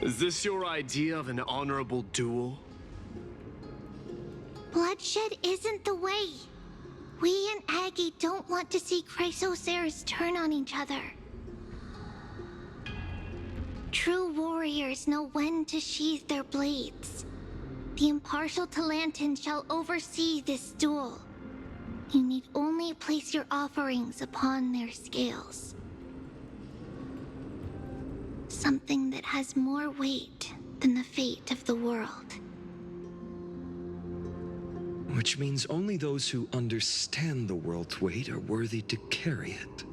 Is this your idea of an honorable duel? Bloodshed isn't the way. We and Aggie don't want to see Chrysoceres turn on each other. True warriors know when to sheathe their blades. The impartial Talantan shall oversee this duel. You need only place your offerings upon their scales. Something that has more weight than the fate of the world. Which means only those who understand the world's weight are worthy to carry it.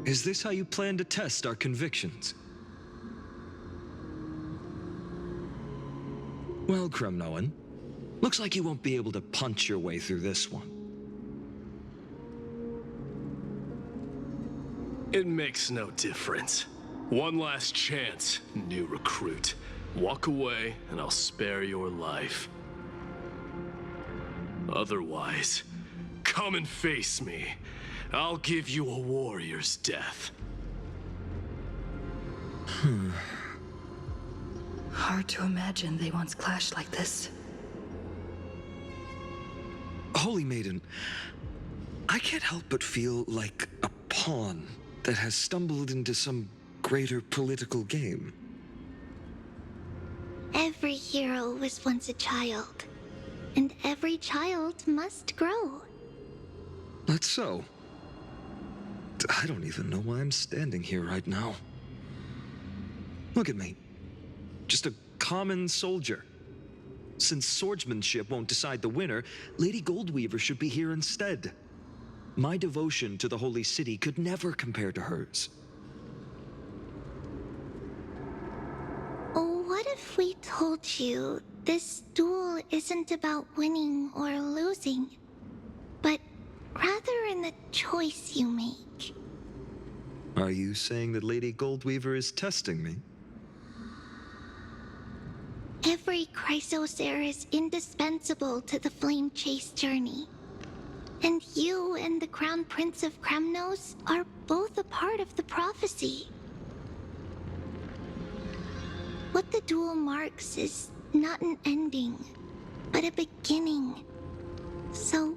Is this how you plan to test our convictions? Well, Kremnoan, looks like you won't be able to punch your way through this one. It makes no difference. One last chance, new recruit. Walk away, and I'll spare your life. Otherwise, come and face me. I'll give you a warrior's death. Hard to imagine they once clashed like this. Holy Maiden, I can't help but feel like a pawn that has stumbled into some greater political game. Every hero was once a child, and every child must grow. That's so. I don't even know why I'm standing here right now. Look at me. Just a common soldier. Since swordsmanship won't decide the winner, Lady Goldweaver should be here instead. My devotion to the Holy City could never compare to hers. What if we told you this duel isn't about winning or losing, but rather in the choice you make? Are you saying that Lady Goldweaver is testing me? Every Chrysocer is indispensable to the Flame Chase journey. And you and the Crown Prince of Kremnos are both a part of the prophecy. What the duel marks is not an ending, but a beginning. So,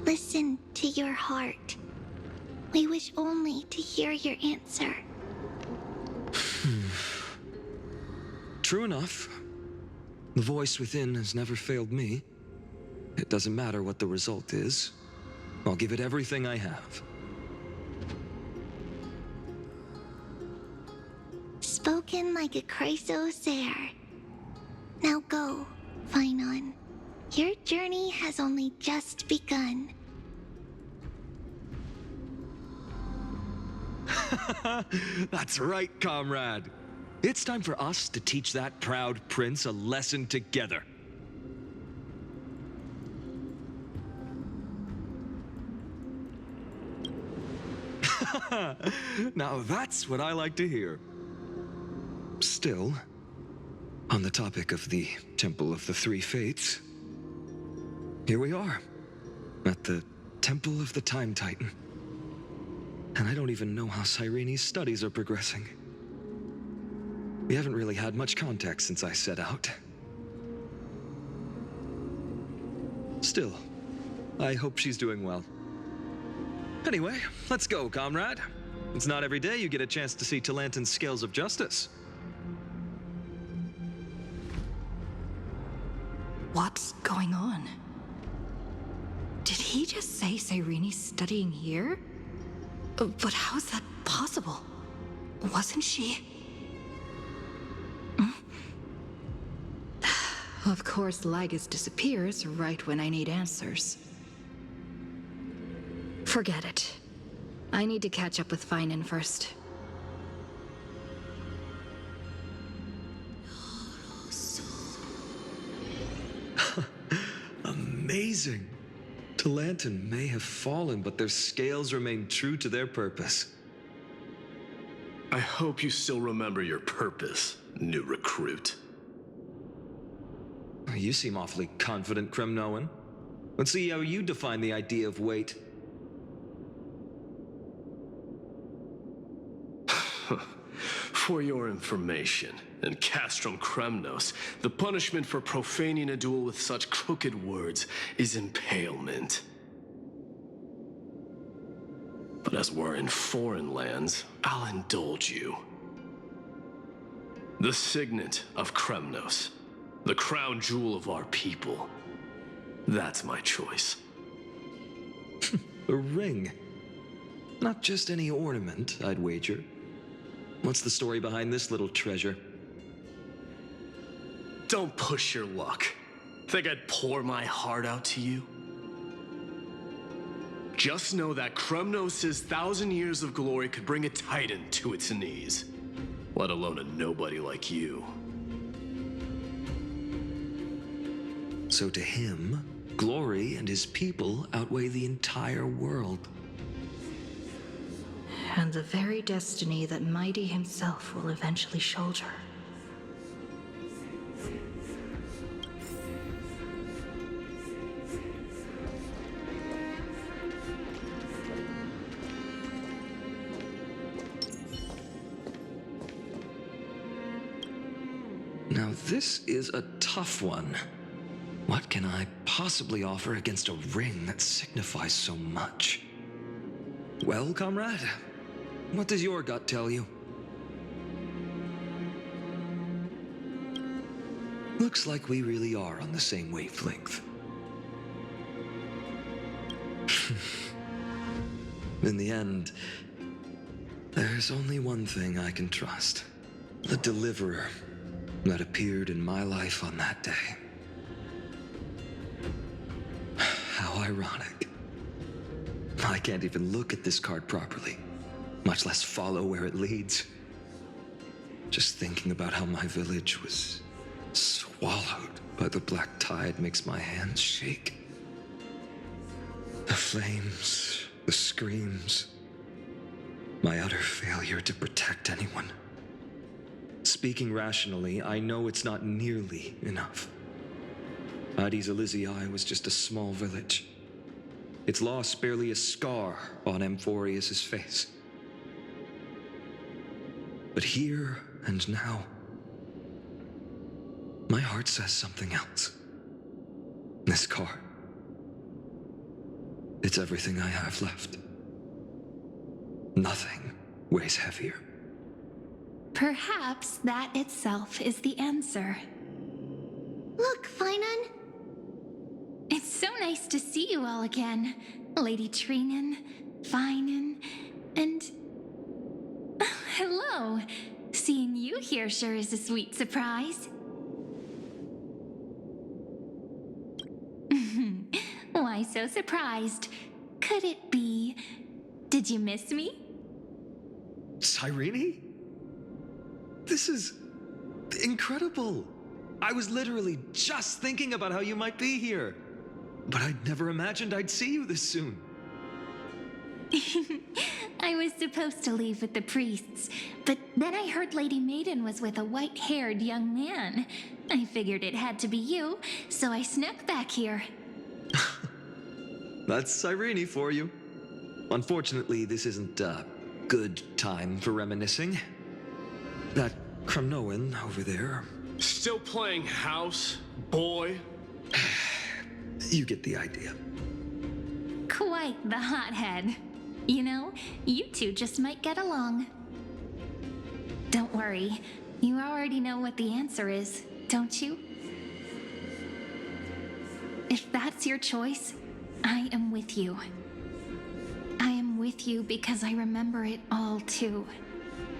listen to your heart. We wish only to hear your answer. True enough. The voice within has never failed me. It doesn't matter what the result is. I'll give it everything I have. Spoken like a Chrysocer. Now go, Finon. Your journey has only just begun. That's right, comrade. It's time for us to teach that proud prince a lesson together. Now that's what I like to hear. Still, on the topic of the Temple of the Three Fates, here we are, at the Temple of the Time Titan. And I don't even know how Cyrene's studies are progressing. We haven't really had much contact since I set out. Still, I hope she's doing well. Anyway, let's go, comrade. It's not every day you get a chance to see Talantan's scales of justice. What's going on? Did he just say Cyrene's studying here? But how's that possible? Wasn't she? Of course, Lygus disappears right when I need answers. Forget it. I need to catch up with Finon first. Amazing. Talantan may have fallen, but their scales remain true to their purpose. I hope you still remember your purpose, new recruit. You seem awfully confident, Kremnoan. Let's see how you define the idea of weight. For your information, in Castrum Kremnos, the punishment for profaning a duel with such crooked words is impalement. But as we're in foreign lands, I'll indulge you. The signet of Kremnos, the crown jewel of our people. That's my choice. A ring. Not just any ornament, I'd wager. What's the story behind this little treasure? Don't push your luck. Think I'd pour my heart out to you? Just know that Kremnos' 1,000 years of glory could bring a titan to its knees, let alone a nobody like you. So to him, glory and his people outweigh the entire world. And the very destiny that Mighty himself will eventually shoulder. Now this is a tough one. What can I possibly offer against a ring that signifies so much? Well, comrade, what does your gut tell you? Looks like we really are on the same wavelength. In the end, there's only one thing I can trust. The deliverer that appeared in my life on that day. How ironic. I can't even look at this card properly, much less follow where it leads. Just thinking about how my village was swallowed by the black tide makes my hands shake. The flames, the screams, my utter failure to protect anyone. Speaking rationally, I know it's not nearly enough. Addis Elysiae was just a small village. Its loss barely a scar on Amphorius' face. But here and now, my heart says something else. This card. It's everything I have left. Nothing weighs heavier. Perhaps that itself is the answer. Look, Finan. It's so nice to see you all again. Lady Treenan, Finan, and... hello. Seeing you here sure is a sweet surprise. Why so surprised? Could it be... Did you miss me? Cyrene? This is incredible. I was literally just thinking about how you might be here. But I'd never imagined I'd see you this soon. I was supposed to leave with the priests, but then I heard Lady Maiden was with a white-haired young man. I figured it had to be you, so I snuck back here. That's Cyrene for you. Unfortunately, this isn't a good time for reminiscing. That Kremnoan over there. Still playing house, boy? You get the idea. Quite the hothead. You know, you two just might get along. Don't worry, you already know what the answer is, don't you? If that's your choice, I am with you. I am with you because I remember it all too.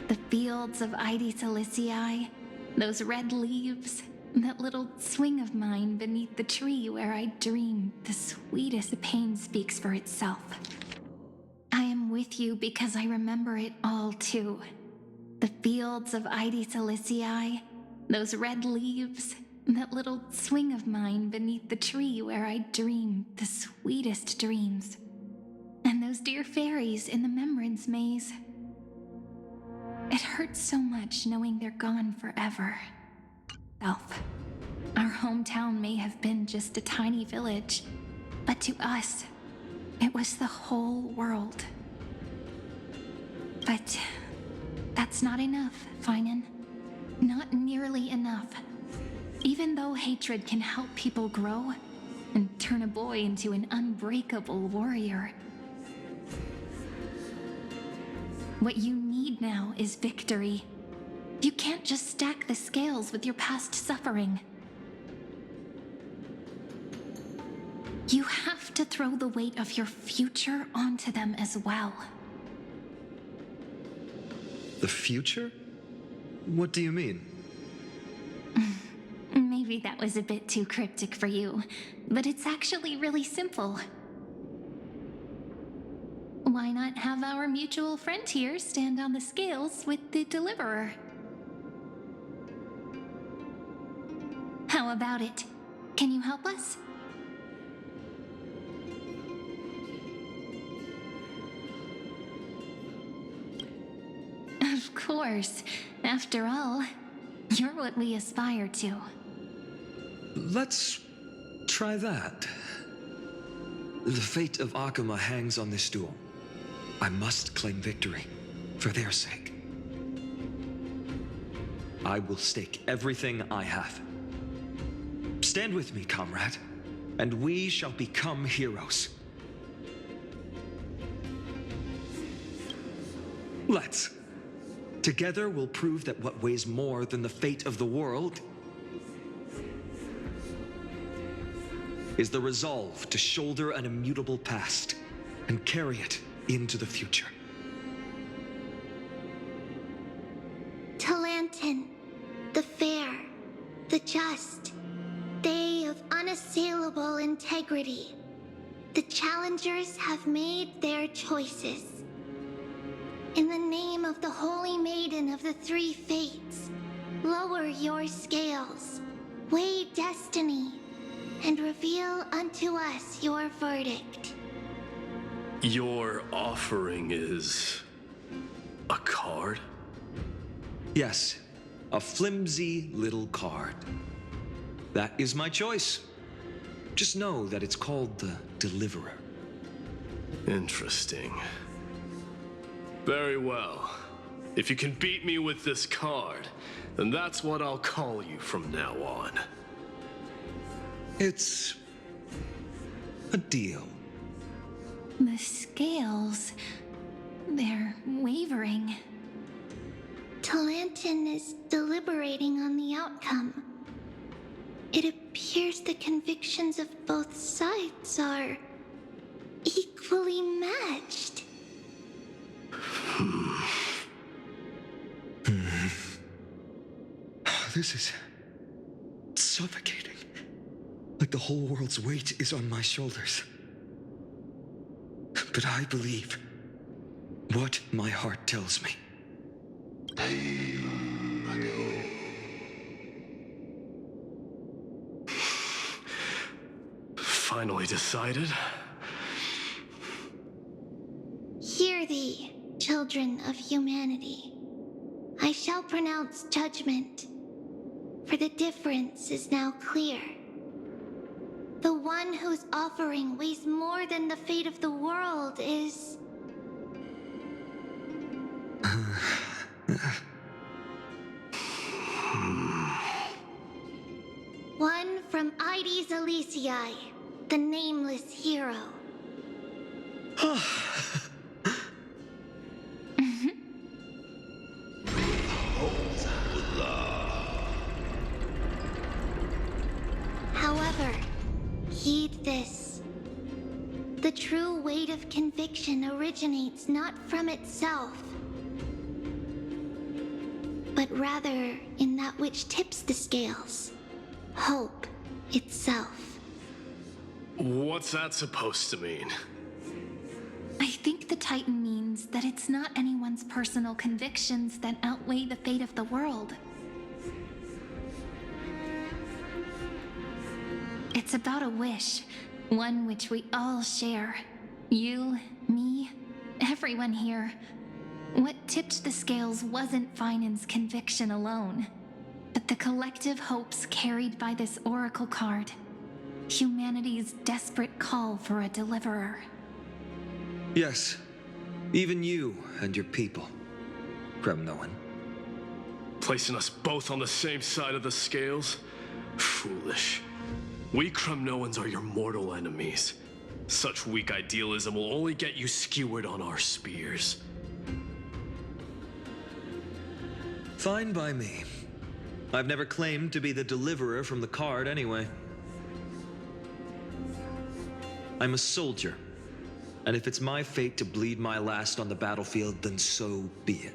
The fields of Aedis Elysiae, those red leaves, that little swing of mine beneath the tree where I dreamed the sweetest pain speaks for itself. I am with you because I remember it all too. The fields of Aedis Elysiae, those red leaves, that little swing of mine beneath the tree where I dreamed the sweetest dreams. And those dear fairies in the Memorance maze. It hurts so much knowing they're gone forever. Elf, our hometown may have been just a tiny village, but to us, it was the whole world. But That's not enough, Finan. Not nearly enough. Even though hatred can help people grow and turn a boy into an unbreakable warrior, what you need now is victory. You can't just stack the scales with your past suffering. You have to throw the weight of your future onto them as well. The future? What do you mean? Maybe that was a bit too cryptic for you, but it's actually really simple. Why not have our mutual friend here stand on the scales with the deliverer? How about it? Can you help us? Of course. After all, you're what we aspire to. Let's try that. The fate of Akuma hangs on this duel. I must claim victory, for their sake. I will stake everything I have. Stand with me, comrade, and we shall become heroes. Let's. Together we'll prove that what weighs more than the fate of the world is the resolve to shoulder an immutable past and carry it into the future. Talantin, the fair, the just, they of unassailable integrity. The challengers have made their choices. In the name of the Holy Maiden of the Three Fates, lower your scales, weigh destiny, and reveal unto us your verdict. Your offering is a card? Yes, a flimsy little card. That is my choice. Just know that it's called the Deliverer. Interesting. Very well. If you can beat me with this card, then that's what I'll call you from now on. It's a deal. The scales, they're wavering. Talantin is deliberating on the outcome. It appears the convictions of both sides are equally matched. This is suffocating. Like the whole world's weight is on my shoulders. But I believe what my heart tells me. Finally decided? Hear thee, children of humanity. I shall pronounce judgment, for the difference is now clear. The one whose offering weighs more than the fate of the world is... one from Ides Elysiae, the nameless hero. However, heed this. The true weight of conviction originates not from itself, but rather in that which tips the scales, hope itself. What's that supposed to mean? I think the Titan means that it's not anyone's personal convictions that outweigh the fate of the world. It's about a wish, one which we all share. You, me, everyone here. What tipped the scales wasn't Finan's conviction alone, but the collective hopes carried by this oracle card. Humanity's desperate call for a deliverer. Yes, even you and your people. Kremnoan. Placing us both on the same side of the scales? Foolish. We Kremnoans are your mortal enemies. Such weak idealism will only get you skewered on our spears. Fine by me. I've never claimed to be the deliverer from the card anyway. I'm a soldier, and if it's my fate to bleed my last on the battlefield, then so be it.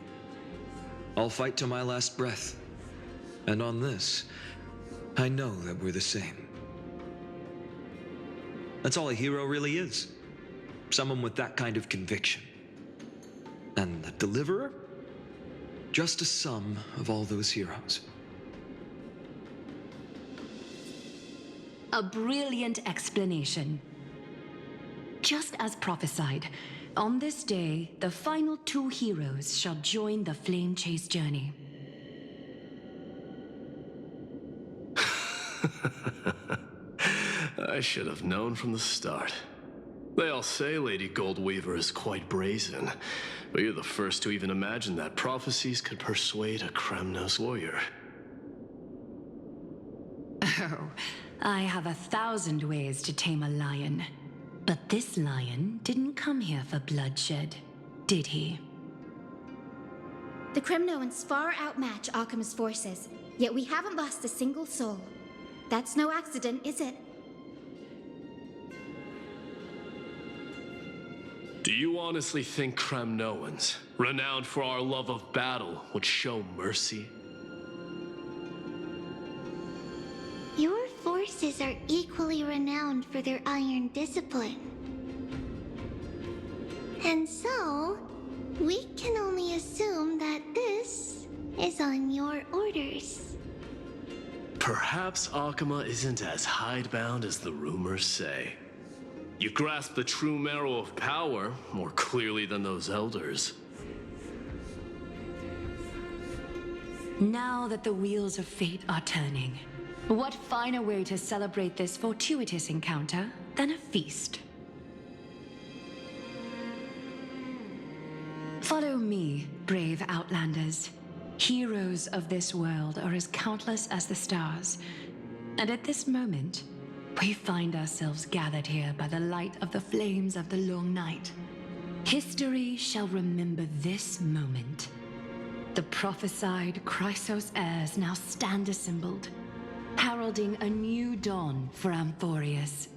I'll fight to my last breath. And on this, I know that we're the same. That's all a hero really is. Someone with that kind of conviction. And the deliverer? Just a sum of all those heroes. A brilliant explanation. Just as prophesied, on this day, the final two heroes shall join the Flame Chase journey. I should have known from the start. They all say Lady Goldweaver is quite brazen, but you're the first to even imagine that prophecies could persuade a Kremnos warrior. Oh, I have 1,000 ways to tame a lion. But this lion didn't come here for bloodshed, did he? The Kremnoans far outmatch Alchemist's forces, yet we haven't lost a single soul. That's no accident, is it? Do you honestly think Kremnoans, renowned for our love of battle, would show mercy? Your forces are equally renowned for their iron discipline. And so, we can only assume that this is on your orders. Perhaps Akama isn't as hidebound as the rumors say. You grasp the true marrow of power more clearly than those elders. Now that the wheels of fate are turning, what finer way to celebrate this fortuitous encounter than a feast? Follow me, brave Outlanders. Heroes of this world are as countless as the stars. And at this moment, we find ourselves gathered here by the light of the flames of the long night. History shall remember this moment. The prophesied Chrysos heirs now stand assembled, heralding a new dawn for Amphorius.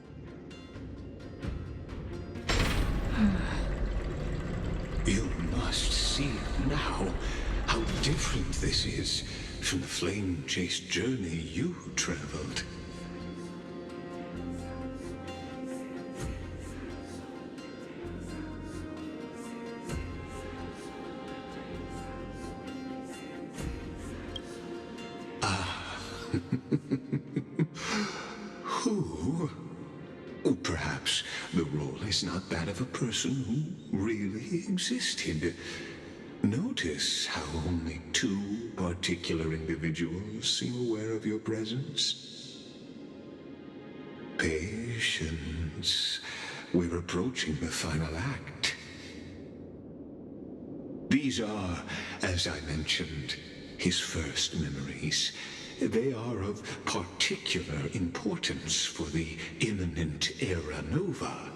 You must see now how different this is from the flame chase journey you traveled. Who? Or perhaps the role is not that of a person who really existed. Notice how only two particular individuals seem aware of your presence. Patience. We're approaching the final act. These are, as I mentioned, his first memories. They are of particular importance for the imminent Era Nova.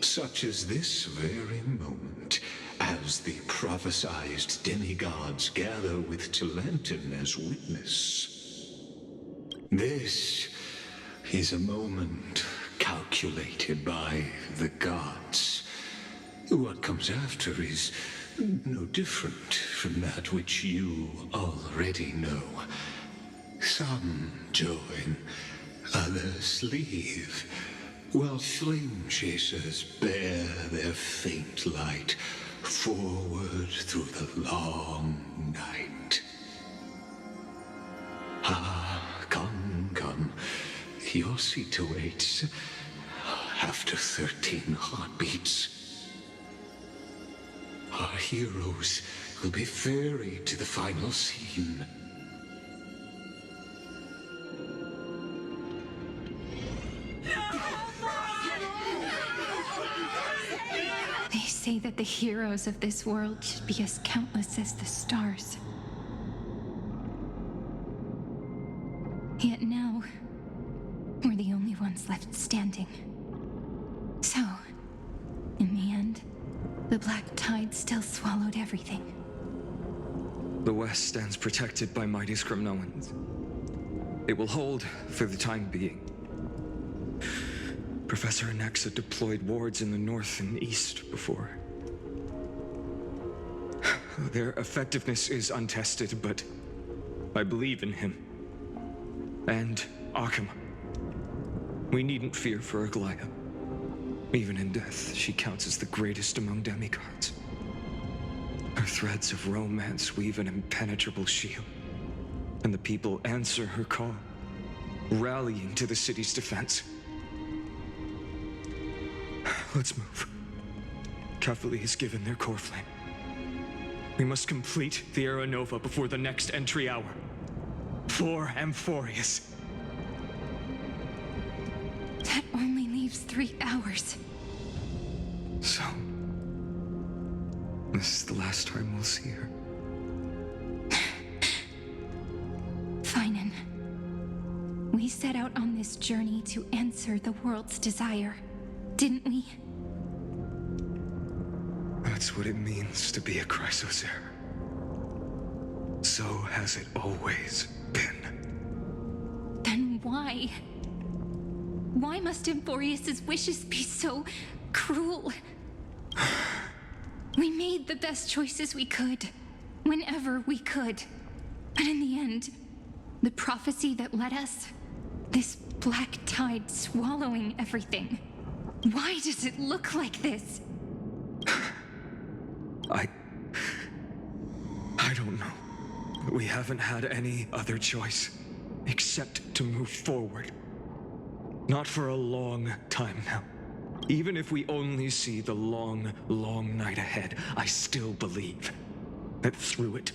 Such as this very moment, as the prophesized demigods gather with Talantin as witness. This is a moment calculated by the gods. What comes after is no different from that which you already know. Some join, others leave, while flame chasers bear their faint light forward through the long night. Ah, come, come. Your seat awaits. After 13 heartbeats, our heroes will be ferried to the final scene. These say that the heroes of this world should be as countless as the stars. Yet now, we're the only ones left standing. So, in the end, the black tide still swallowed everything. The West stands protected by mighty Skrymnoans. It will hold for the time being. Professor Anaxa deployed wards in the north and east before. Their effectiveness is untested, but I believe in him. And Akama. We needn't fear for Aglaya. Even in death, she counts as the greatest among demigods. Her threads of romance weave an impenetrable shield, and the people answer her call, rallying to the city's defense. Let's move. Kefali has given their core flame. We must complete the Era Nova before the next entry hour. For Amphorius. That only leaves 3 hours. So, this is the last time we'll see her. Finan, we set out on this journey to answer the world's desire, didn't we? That's what it means to be a Chrysos heir. So has it always been. Then why? Why must Amphorius's wishes be so cruel? We made the best choices we could, whenever we could. But in the end, the prophecy that led us, this black tide swallowing everything. Why does it look like this? I don't know. We haven't had any other choice, except to move forward. Not for a long time now. Even if we only see the long, long night ahead, I still believe that through it,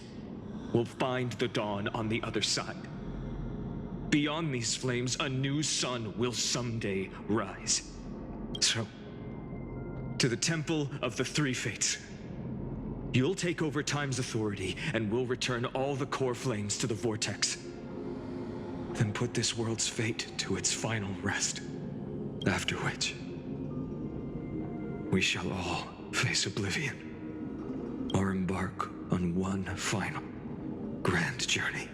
we'll find the dawn on the other side. Beyond these flames, a new sun will someday rise. So, to the Temple of the Three Fates. You'll take over Time's authority, and we'll return all the core flames to the Vortex. Then put this world's fate to its final rest. After which, we shall all face oblivion, or embark on one final grand journey.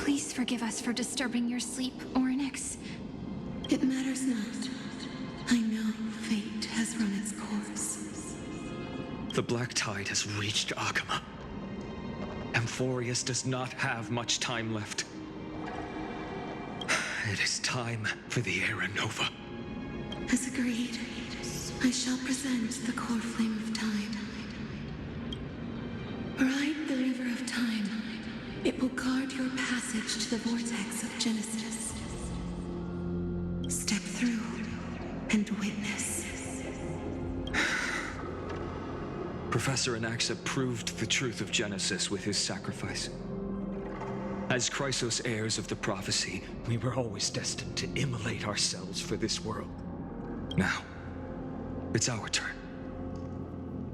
Please forgive us for disturbing your sleep, Orynyx. It matters not. I know fate has run its course. The black tide has reached Akama. Amphorius does not have much time left. It is time for the Era Nova. As agreed, I shall present the core flame of time. Ride the river of time. It will guard your passage to the vortex of Genesis. Step through and witness. Professor Anaxa proved the truth of Genesis with his sacrifice. As Chrysos heirs of the prophecy, we were always destined to immolate ourselves for this world. Now, it's our turn.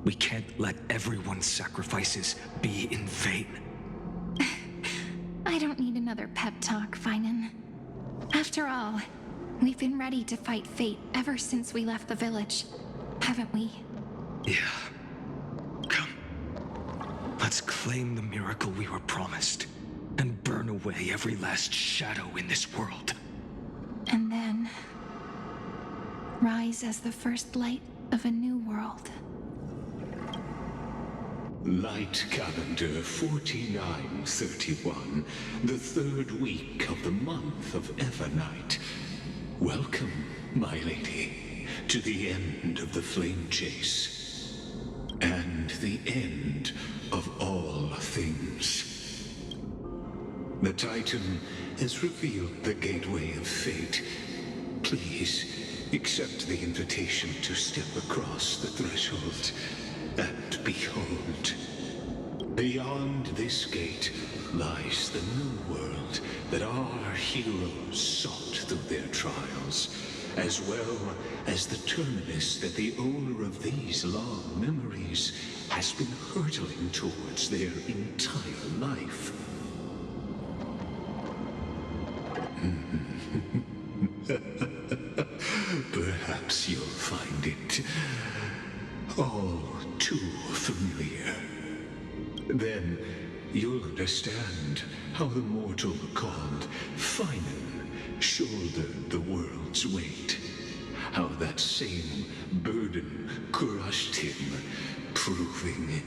We can't let everyone's sacrifices be in vain. I don't need another pep talk, Finan. After all, we've been ready to fight fate ever since we left the village, haven't we? Yeah. Come. Let's claim the miracle we were promised, and burn away every last shadow in this world. And then rise as the first light of a new world. Light calendar 4931, the third week of the month of Evernight. Welcome, my lady, to the end of the flame chase. And the end of all things. The Titan has revealed the gateway of fate. Please, accept the invitation to step across the threshold and behold. Beyond this gate lies the new world that our heroes sought through their trials, as well as the terminus that the owner of these long memories has been hurtling towards their entire life. Perhaps you'll find it all too familiar. Then you'll understand how the mortal called Finan shouldered the world's weight. How that same burden crushed him, proving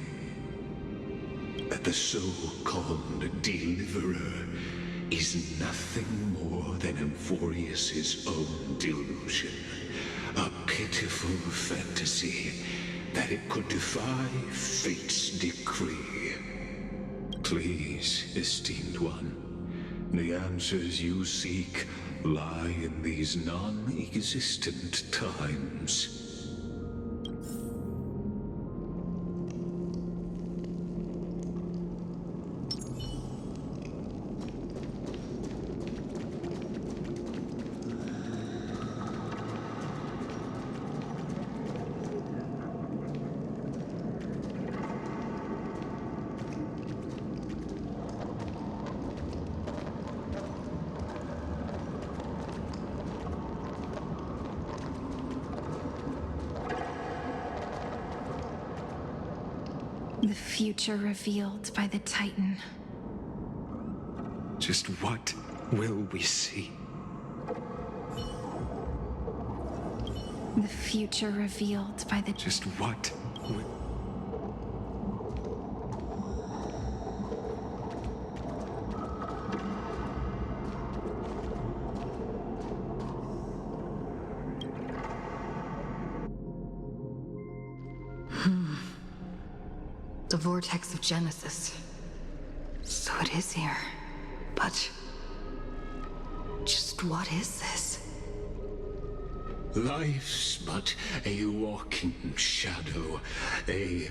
that the so-called Deliverer is nothing more than Amphorius's own delusion. A pitiful fantasy that it could defy fate's decree. Please, esteemed one, the answers you seek lie in these non-existent times. The future revealed by the Titan. Just what will we see? The future revealed by the... Just what will... The vortex of Genesis. So it is here. But... just what is this? Life's but a walking shadow, a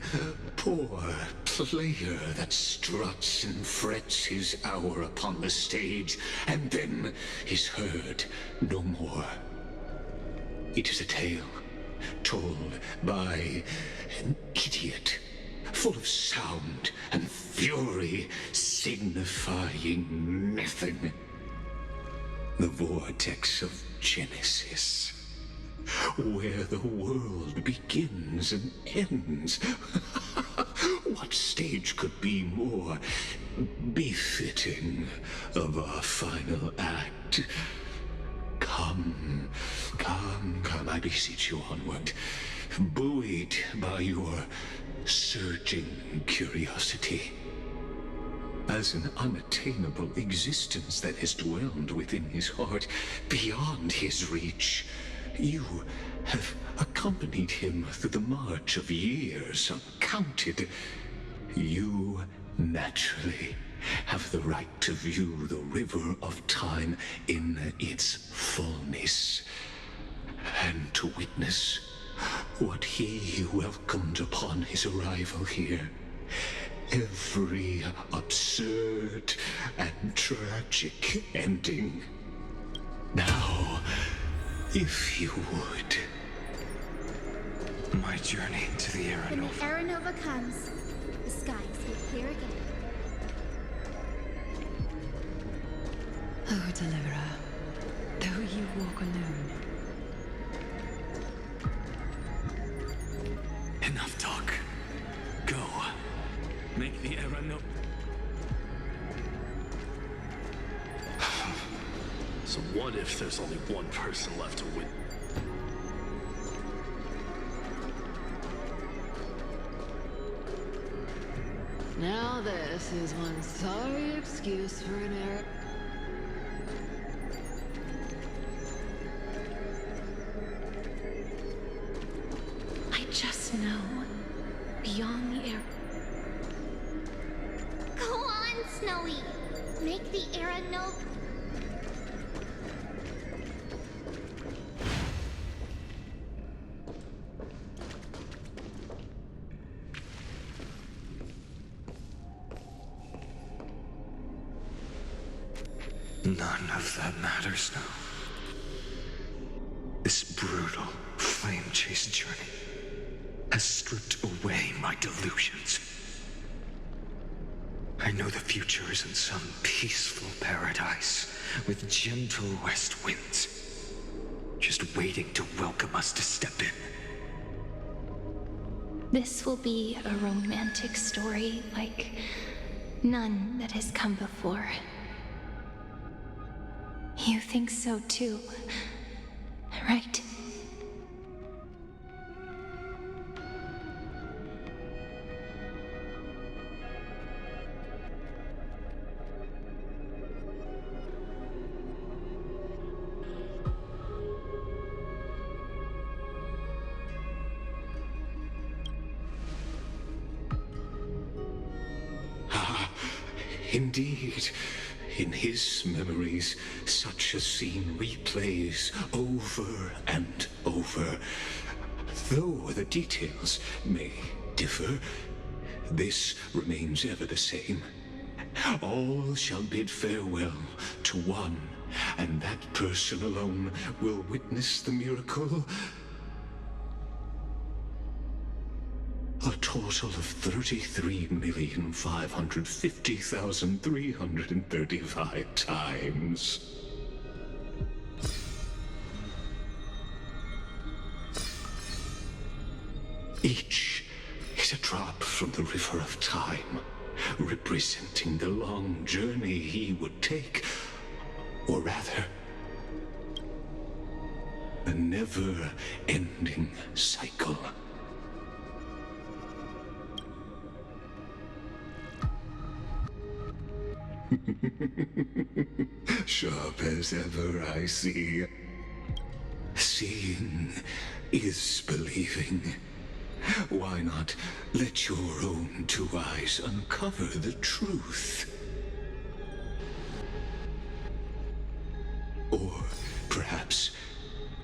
poor player that struts and frets his hour upon the stage, and then is heard no more. It is a tale told by an idiot, full of sound and fury, signifying nothing. The vortex of Genesis, where the world begins and ends. What stage could be more befitting of our final act? Come, I beseech you onward, buoyed by your surging curiosity. As an unattainable existence that has dwelled within his heart, beyond his reach, you have accompanied him through the march of years uncounted. You naturally have the right to view the river of time in its fullness, and to witness what he welcomed upon his arrival here. Every absurd and tragic ending. Now, if you would. My journey to the Era When the Nova. Era Nova comes, the skies get clear again. Oh, Deliverer, though you walk alone, Enough talk. Go. Make the Era Nova. So what if there's only one person left to win? Now this is one sorry excuse for an error. I just know. Beyond the air. Go on, Snowy! Make the Era Nova. None of that matters now. This brutal, flame-chased journey has stripped away my delusions. I know the future is in some peaceful paradise with gentle west winds, just waiting to welcome us to step in. This will be a romantic story like none that has come before. You think so too, right? Indeed, in his memories, such a scene replays over and over. Though the details may differ, this remains ever the same. All shall bid farewell to one, and that person alone will witness the miracle. A total of 33,550,335 times. Each is a drop from the river of time, representing the long journey he would take, or rather, a never-ending cycle. Sharp as ever, I see. Seeing is believing. Why not let your own two eyes uncover the truth? Or perhaps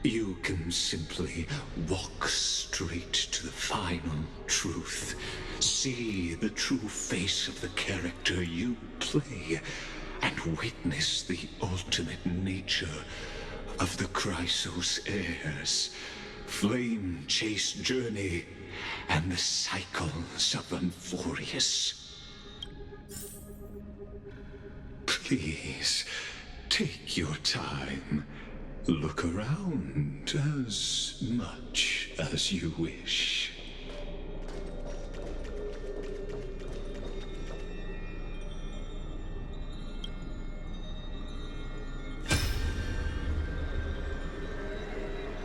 you can simply walk straight to the final truth. See the true face of the character you play, and witness the ultimate nature of the Chrysos heirs, flame-chased journey, and the cycles of Amphorius. Please, take your time. Look around as much as you wish.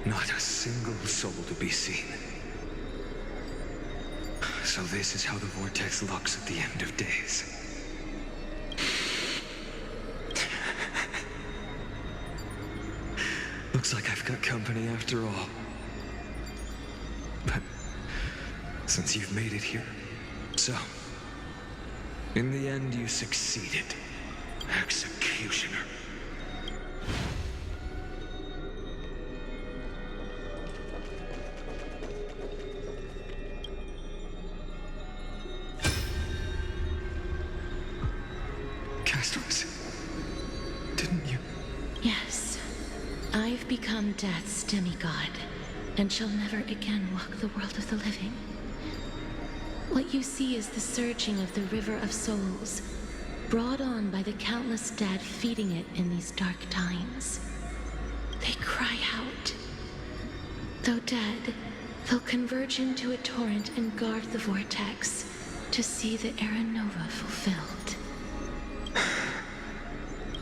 Not a single soul to be seen. So this is how the vortex looks at the end of days. Looks like I've got company after all. But since you've made it here, so in the end you succeeded, Executioner. Didn't you? Yes. I've become Death's demigod, and shall never again walk the world of the living. What you see is the surging of the river of souls, brought on by the countless dead feeding it in these dark times. They cry out. Though dead, they'll converge into a torrent and guard the vortex to see the Era Nova fulfilled.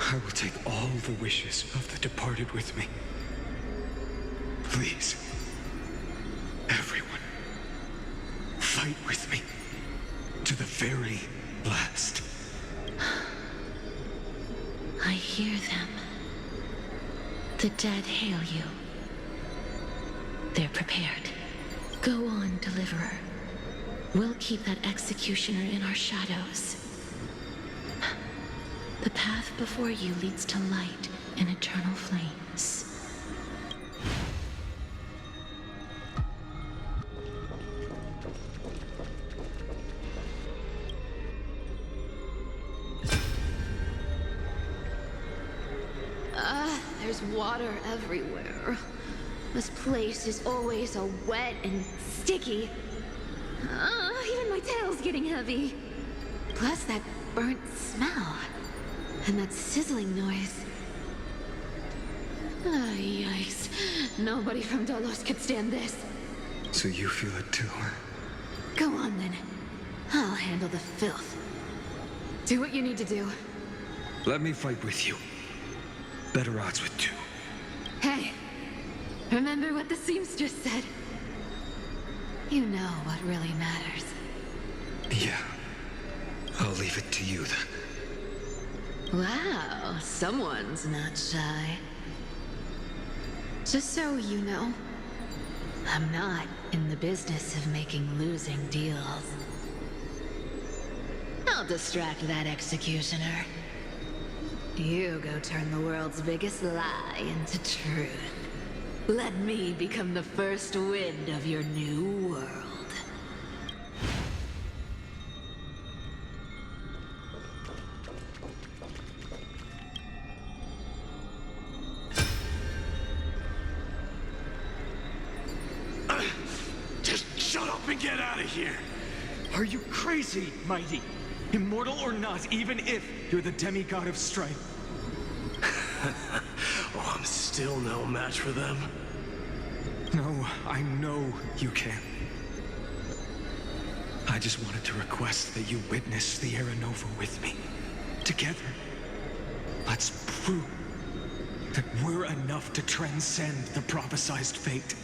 I will take all the wishes of the departed with me. Please, everyone, fight with me to the very last. I hear them. The dead hail you. They're prepared. Go on, Deliverer. We'll keep that executioner in our shadows. The path before you leads to light and eternal flames. There's water everywhere. This place is always so wet and sticky. Even my tail's getting heavy. Plus that burnt smell. And that sizzling noise. Yikes. Nobody from Delos could stand this. So you feel it too? Go on then. I'll handle the filth. Do what you need to do. Let me fight with you. Better odds with two. Hey, remember what the seamstress said? You know what really matters. Yeah. I'll leave it to you then. Wow, someone's not shy. Just so you know, I'm not in the business of making losing deals. I'll distract that executioner. You go turn the world's biggest lie into truth. Let me become the first wind of your new world. Just shut up and get out of here! Are you crazy, Mighty? Immortal or not, even if you're the demigod of strife. Oh, I'm still no match for them. No, I know you can. I just wanted to request that you witness the Era Nova with me. Together. Let's prove that we're enough to transcend the prophesized fate.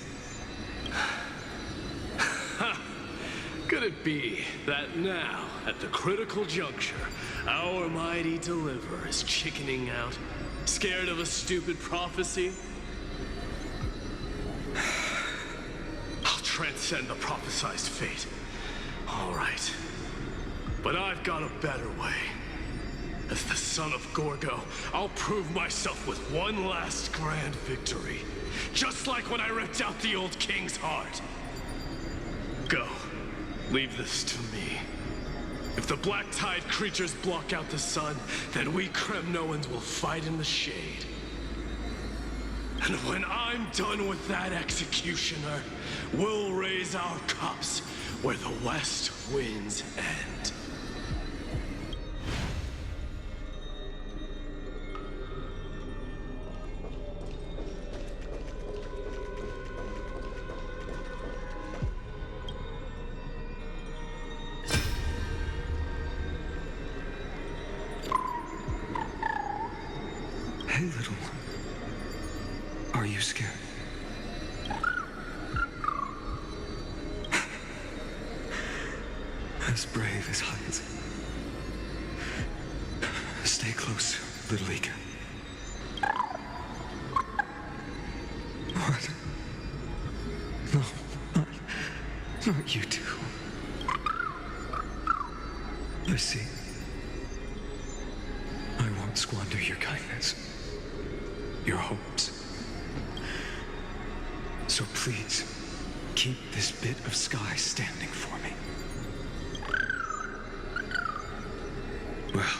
Could it be that now, at the critical juncture, our mighty deliverer is chickening out, scared of a stupid prophecy? I'll transcend the prophesized fate. All right. But I've got a better way. As the son of Gorgo, I'll prove myself with one last grand victory. Just like when I ripped out the old king's heart. Go. Leave this to me. If the black tide creatures block out the sun, then we Kremnoans will fight in the shade. And when I'm done with that executioner, we'll raise our cups where the west winds end. Hey, little one. Are you scared? As brave as Heinz. Stay close, little Ika. What? No, not you two. I see. I won't squander your kindness. Your hopes. So please, keep this bit of sky standing for me. Well,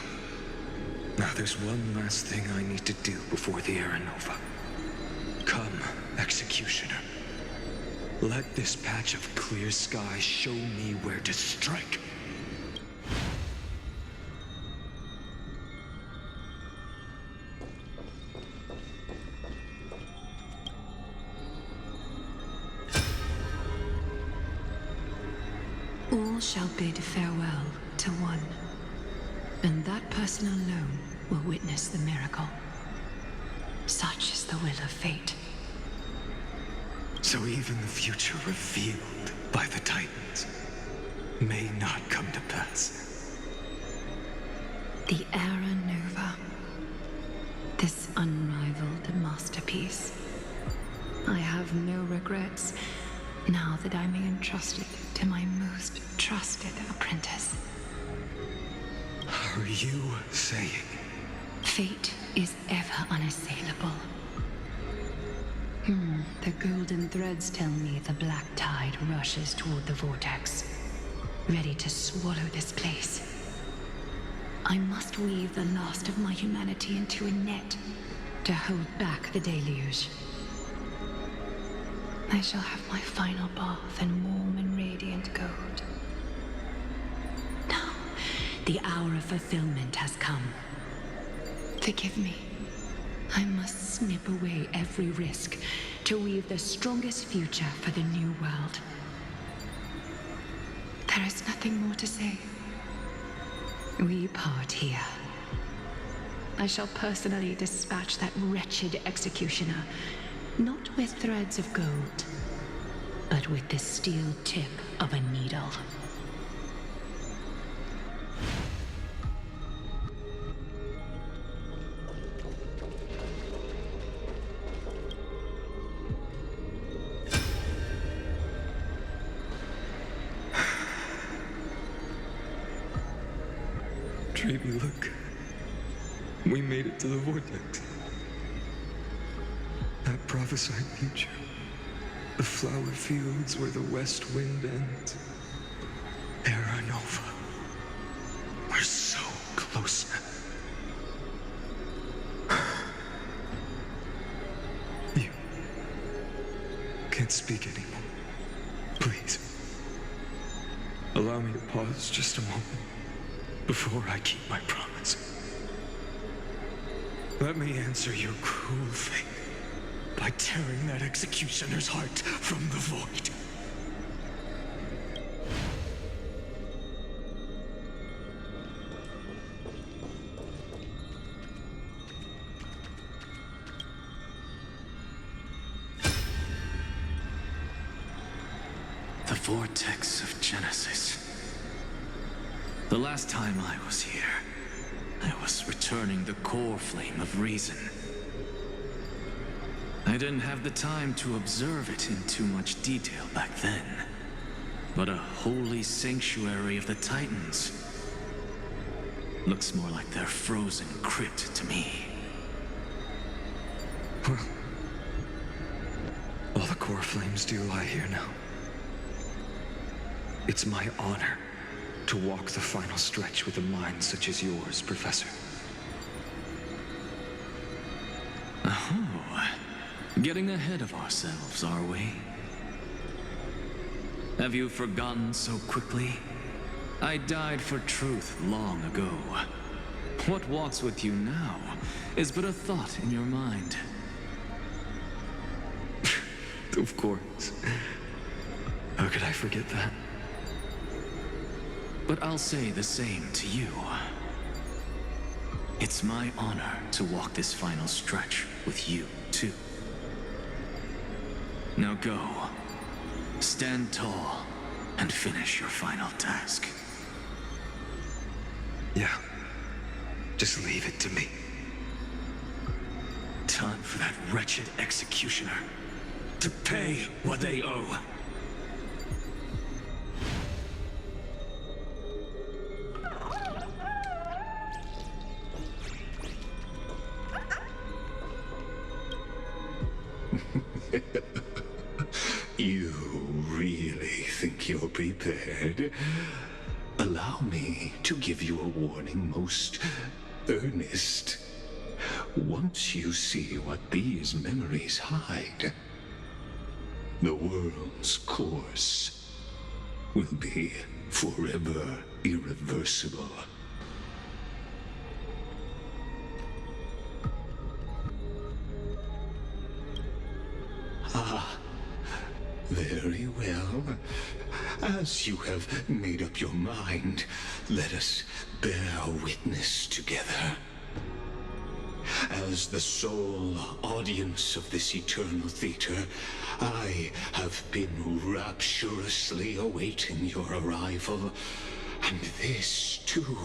now there's one last thing I need to do before the Era Nova. Come, Executioner. Let this patch of clear sky show me where to strike. All shall bid farewell to one, and that person alone will witness the miracle. Such is the will of fate. So even the future revealed by the Titans may not come to pass. The Era Nova. This unrivaled masterpiece. I have no regrets now that I'm entrusted to my most trusted apprentice. Are you saying? Fate is ever unassailable. The golden threads tell me the black tide rushes toward the vortex, ready to swallow this place. I must weave the last of my humanity into a net to hold back the deluge. I shall have my final bath in warm and radiant gold. Now, the hour of fulfillment has come. Forgive me. I must snip away every risk to weave the strongest future for the new world. There is nothing more to say. We part here. I shall personally dispatch that wretched executioner, not with threads of gold, but with the steel tip of a needle. Treaty, look. We made it to the vortex. That prophesied future. The flower fields where the west wind ends. Era Nova. We're so close now. You can't speak anymore. Please. Allow me to pause just a moment before I keep my promise. Let me answer your cruel fate by tearing that executioner's heart from the void. The vortex of Genesis. The last time I was here, I was returning the core flame of reason. I didn't have the time to observe it in too much detail back then. But a holy sanctuary of the Titans looks more like their frozen crypt to me. Well, all the core flames do lie here now. It's my honor to walk the final stretch with a mind such as yours, Professor. Oh, getting ahead of ourselves, are we? Have you forgotten so quickly? I died for truth long ago. What walks with you now is but a thought in your mind. Of course. How could I forget that? But I'll say the same to you. It's my honor to walk this final stretch with you, too. Now go. Stand tall and finish your final task. Yeah. Just leave it to me. Time for that wretched executioner to pay what they owe. You really think you're prepared? Allow me to give you a warning most earnest. Once you see what these memories hide, the world's course will be forever irreversible. Ah, very well. As you have made up your mind, let us bear witness together. As the sole audience of this eternal theater, I have been rapturously awaiting your arrival. And this, too,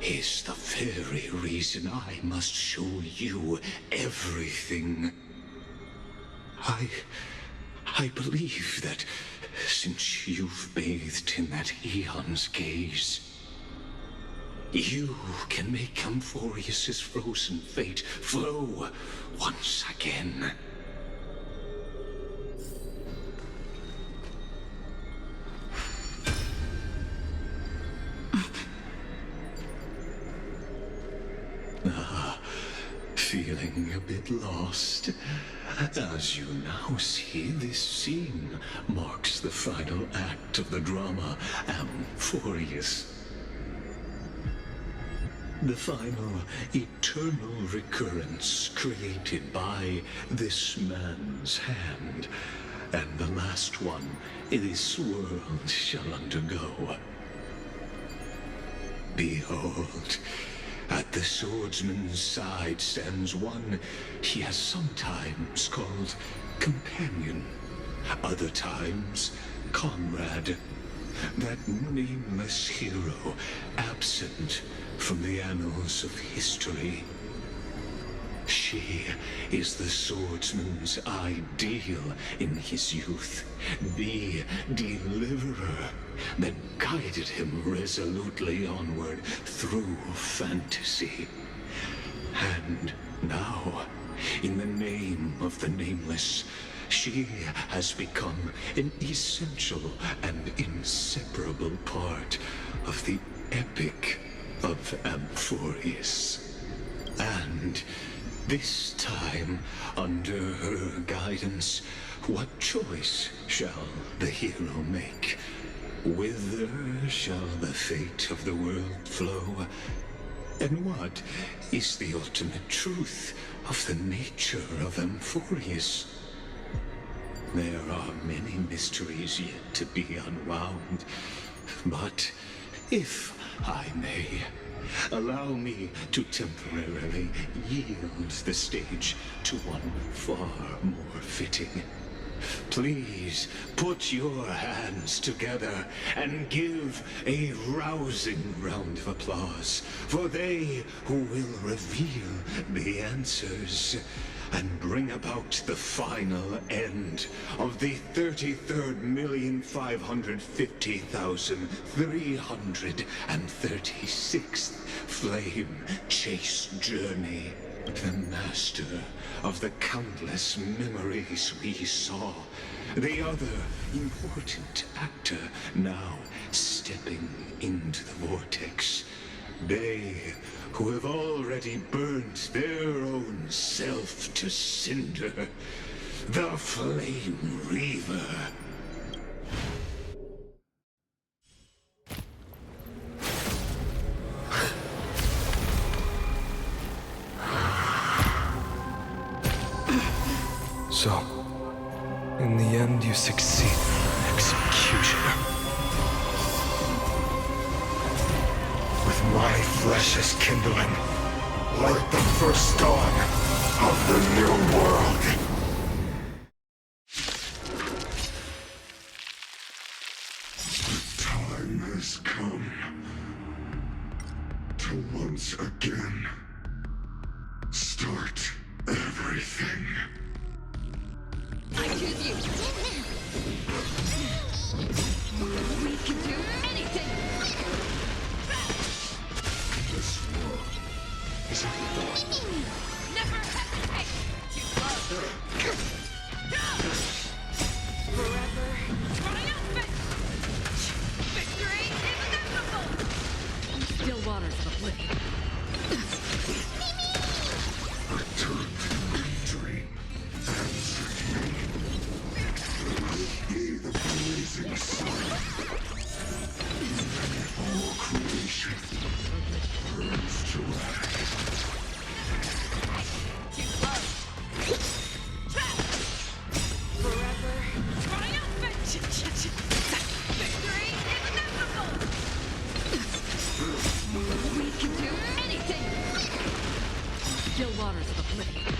is the very reason I must show you everything. I believe that since you've bathed in that eon's gaze, you can make Amphorius's frozen fate flow once again. Feeling a bit lost? As you now see, this scene marks the final act of the drama Amphorius. The final eternal recurrence created by this man's hand, and the last one this world shall undergo. Behold, at the swordsman's side stands one he has sometimes called companion, other times comrade, that nameless hero absent from the annals of history. She is the swordsman's ideal in his youth, the deliverer that guided him resolutely onward through fantasy. And now, in the name of the Nameless, she has become an essential and inseparable part of the epic of Amphorius. And this time, under her guidance, what choice shall the hero make? Whither shall the fate of the world flow? And what is the ultimate truth of the nature of Amphorius? There are many mysteries yet to be unwound, but if I may, allow me to temporarily yield the stage to one far more fitting. Please put your hands together and give a rousing round of applause for they who will reveal the answers and bring about the final end of the 33,550,336th flame chase journey. The master of the countless memories we saw. The other important actor now stepping into the vortex. They who have already burnt their own self to cinder. The Flame Reaver. So, in the end, you succeed. Executioner. With my flesh as kindling, like the first dawn of the new world. The time has come to once again start everything. I choose you. We can do anything. This world is a force. Never hesitate. Too close. Forever triumphant. Victory is inevitable. Still waters of oblivion. Returned dream. Be the blazing sun. All creation burns to ash. Too close. Forever triumphant. Victory is inevitable. We can do anything. Still waters of oblivion.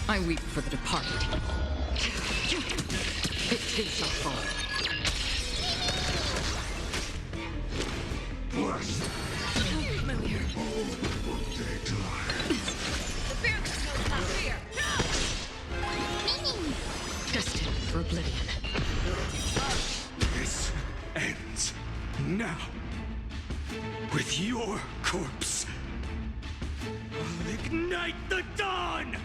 I weep for the departed. It too shall fall. Blessed Familiar. all will they die. The fearless knows not fear. Destined for oblivion. This ends now. With your corpse. I'll ignite the dawn!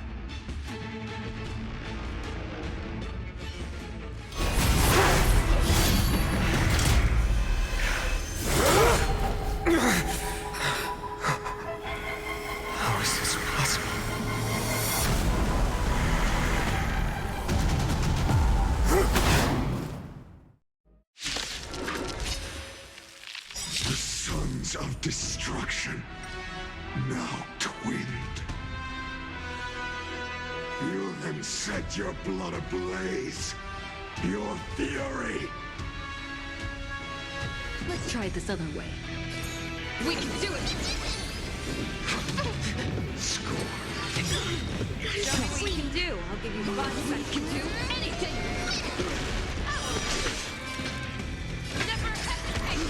How is this possible? weapons of destruction, now twinned. You then set your blood ablaze, your fury. Let's try it this other way. We can do it! Score. Show me what you can do. I'll give you 5 seconds. You can do anything! Never hesitate!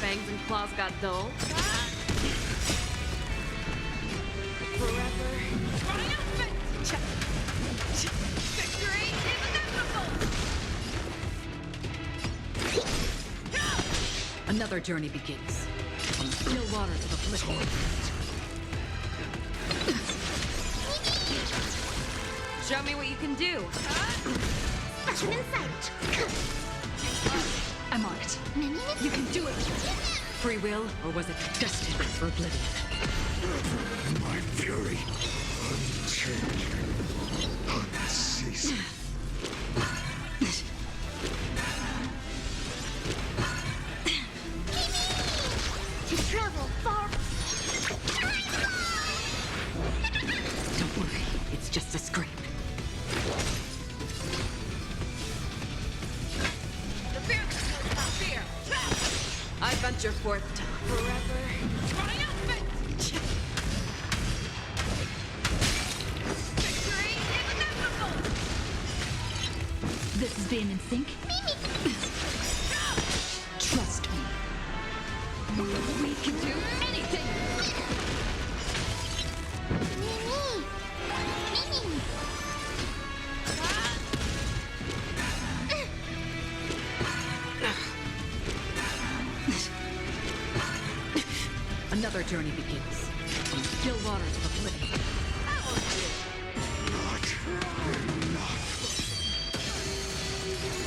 Fangs and claws got dull. Forever. Triumphant! Victory is inevitable! Another journey begins. From still waters of oblivion. Show me what you can do. Fashion in sight. I'm on it. You can do it. Free will, or was it destined for oblivion? My fury, unchanging, unceasing. To travel far. Don't worry, it's just a scrape. The fearless knows not fear. I venture forth to forever. Triumphant! Victory is inevitable! This is being in sync? Trust me. We can do anything! Another journey begins. From still waters of oblivion. Not enough.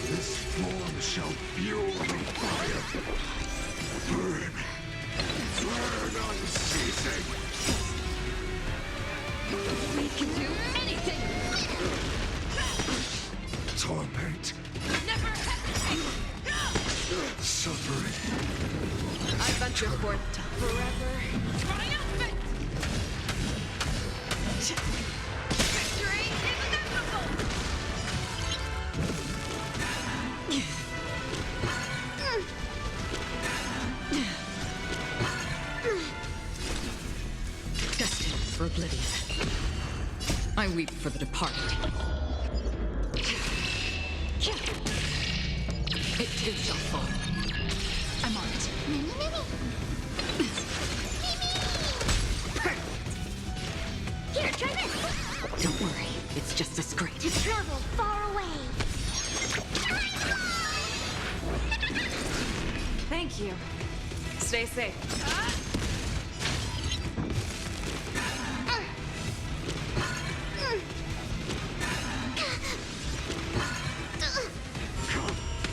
This form shall fuel the fire. Burn. Burn unceasing. We can do anything! Torment. Never hesitate! Suffering. I venture forth to forever. Triumphant! Victory is inevitable! Destined for oblivion. I weep for the departed. It too shall fall. I'm on it. Here, try this. Don't worry, it's just a scrape. To travel far away. Thank you. Stay safe.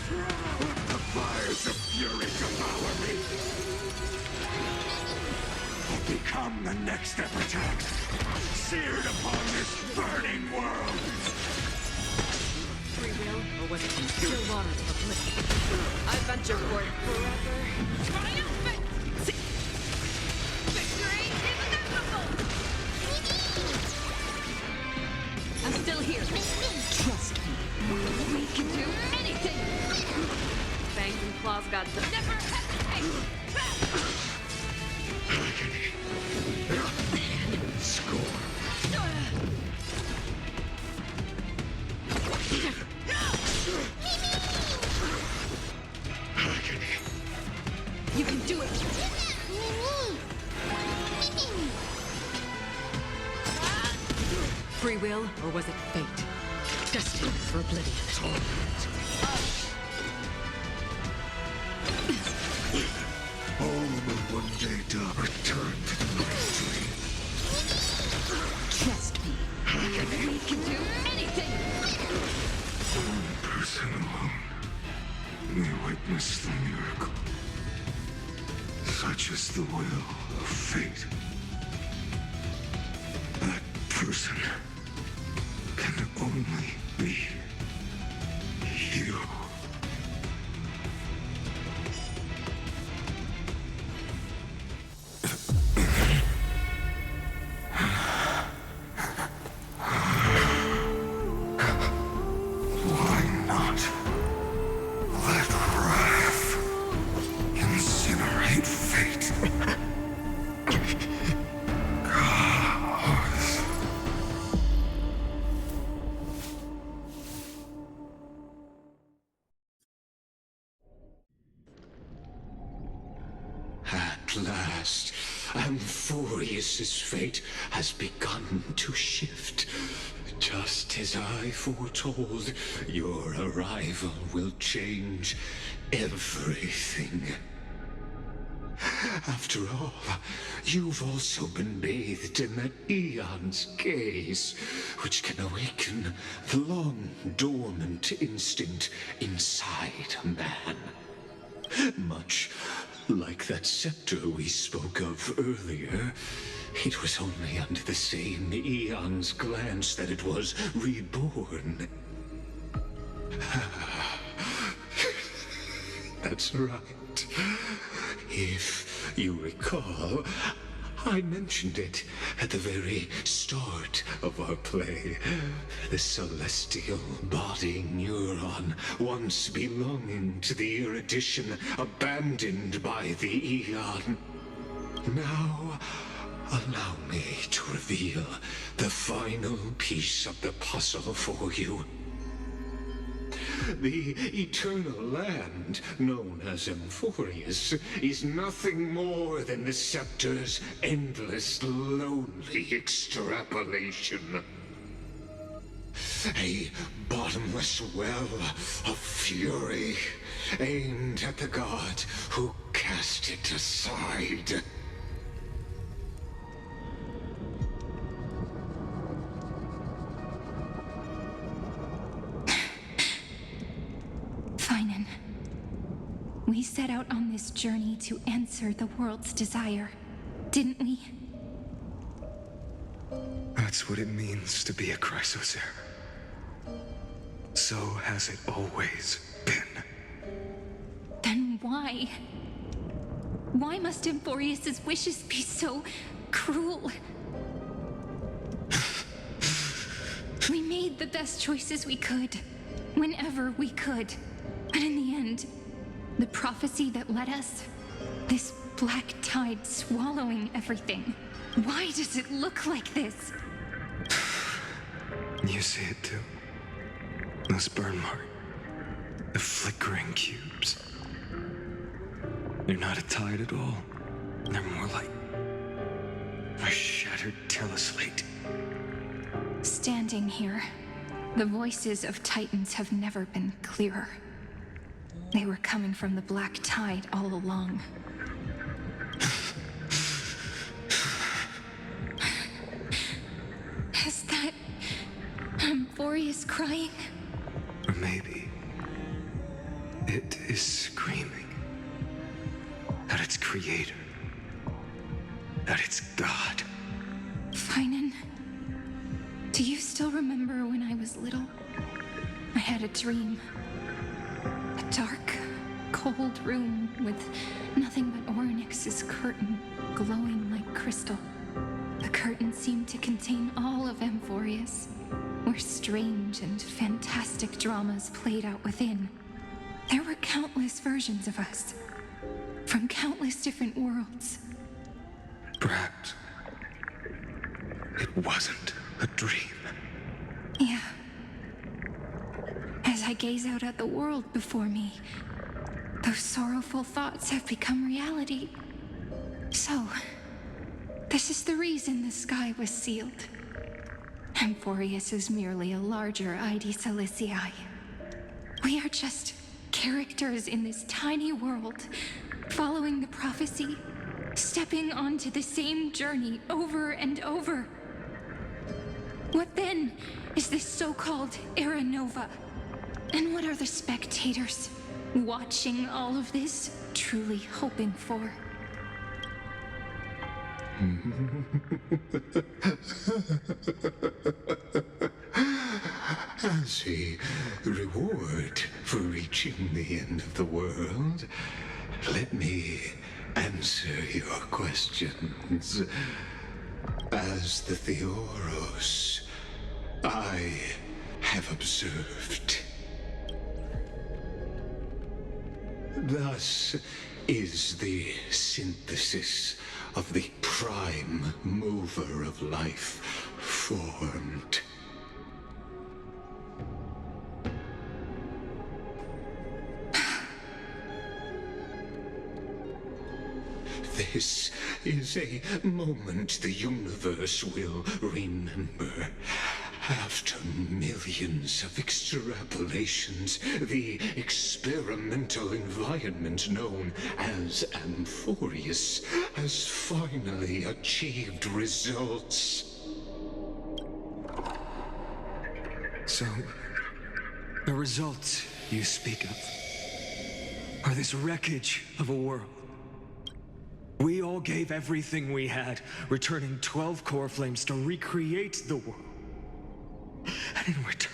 Let the fires of fury devour me. I'll become the next epitaph, seared upon this burning world. Free will, or was it from still waters of oblivion? I venture forth forever. Triumphant! Victory is inevitable! I'm still here. Trust me. We can do anything! Fangs and claws got the never hesitate! Score. You can do it! Free will, or was it fate? Destined for oblivion. All will one day return to the night dream. Trust me. We can do anything! One person alone may witness the miracle. Such is the will of fate. That person can only be you. last, Amphorius's fate has begun to shift. Just as I foretold, your arrival will change everything. After all, you've also been bathed in that Eon's gaze, which can awaken the long-dormant instinct inside a man. Much like that scepter we spoke of earlier, it was only under the same Eon's glance that it was reborn. That's right. If you recall, I mentioned it at the very start of our play. The celestial body neuron, once belonging to the erudition abandoned by the Eon. Now, allow me to reveal the final piece of the puzzle for you. The eternal land, known as Amphorius, is nothing more than the scepter's endless, lonely extrapolation. A bottomless well of fury, aimed at the god who cast it aside. We set out on this journey to answer the world's desire, didn't we? That's what it means to be a Chrysosaur. So has it always been. Then why? Why must Amphorius's wishes be so cruel? We made the best choices we could, whenever we could. And in the end, the prophecy that led us, this black tide swallowing everything. Why does it look like this? You see it too. Those burn marks. The flickering cubes. They're not a tide at all. They're more like a shattered teleslate. Standing here, the voices of Titans have never been clearer. They were coming from the black tide all along. Is that Amphorius crying? Or maybe it is screaming at its creator, at its god. Finan, do you still remember when I was little? I had a dream. A dark, cold room with nothing but Orynyx's curtain glowing like crystal. The curtain seemed to contain all of Amphorius, where strange and fantastic dramas played out within. There were countless versions of us, from countless different worlds. Perhaps it wasn't a dream. Yeah. As I gaze out at the world before me, those sorrowful thoughts have become reality. So, this is the reason the sky was sealed. Amphorius is merely a larger ID Silicii. We are just characters in this tiny world, following the prophecy, stepping onto the same journey over and over. What then is this so-called Era Nova? And what are the spectators watching all of this truly hoping for? As a reward for reaching the end of the world, let me answer your questions. As the Theoros, I have observed. Thus is the synthesis of the prime mover of life formed. This is a moment the universe will remember. After millions of extrapolations, the experimental environment known as Amphorius has finally achieved results. So, the results you speak of are this wreckage of a world. We all gave everything we had, returning 12 core flames to recreate the world. And in return,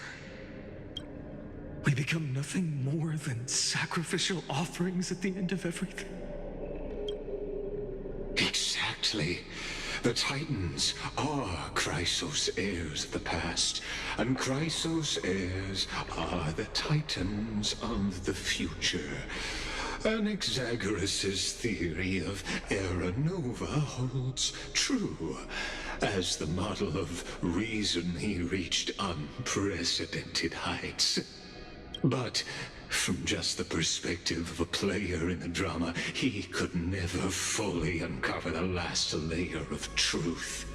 we become nothing more than sacrificial offerings at the end of everything. Exactly. The Titans are Chrysos heirs of the past, and Chrysos heirs are the Titans of the future. Anaxagoras' theory of Era Nova holds true. As the model of reason, he reached unprecedented heights. But from just the perspective of a player in the drama, he could never fully uncover the last layer of truth.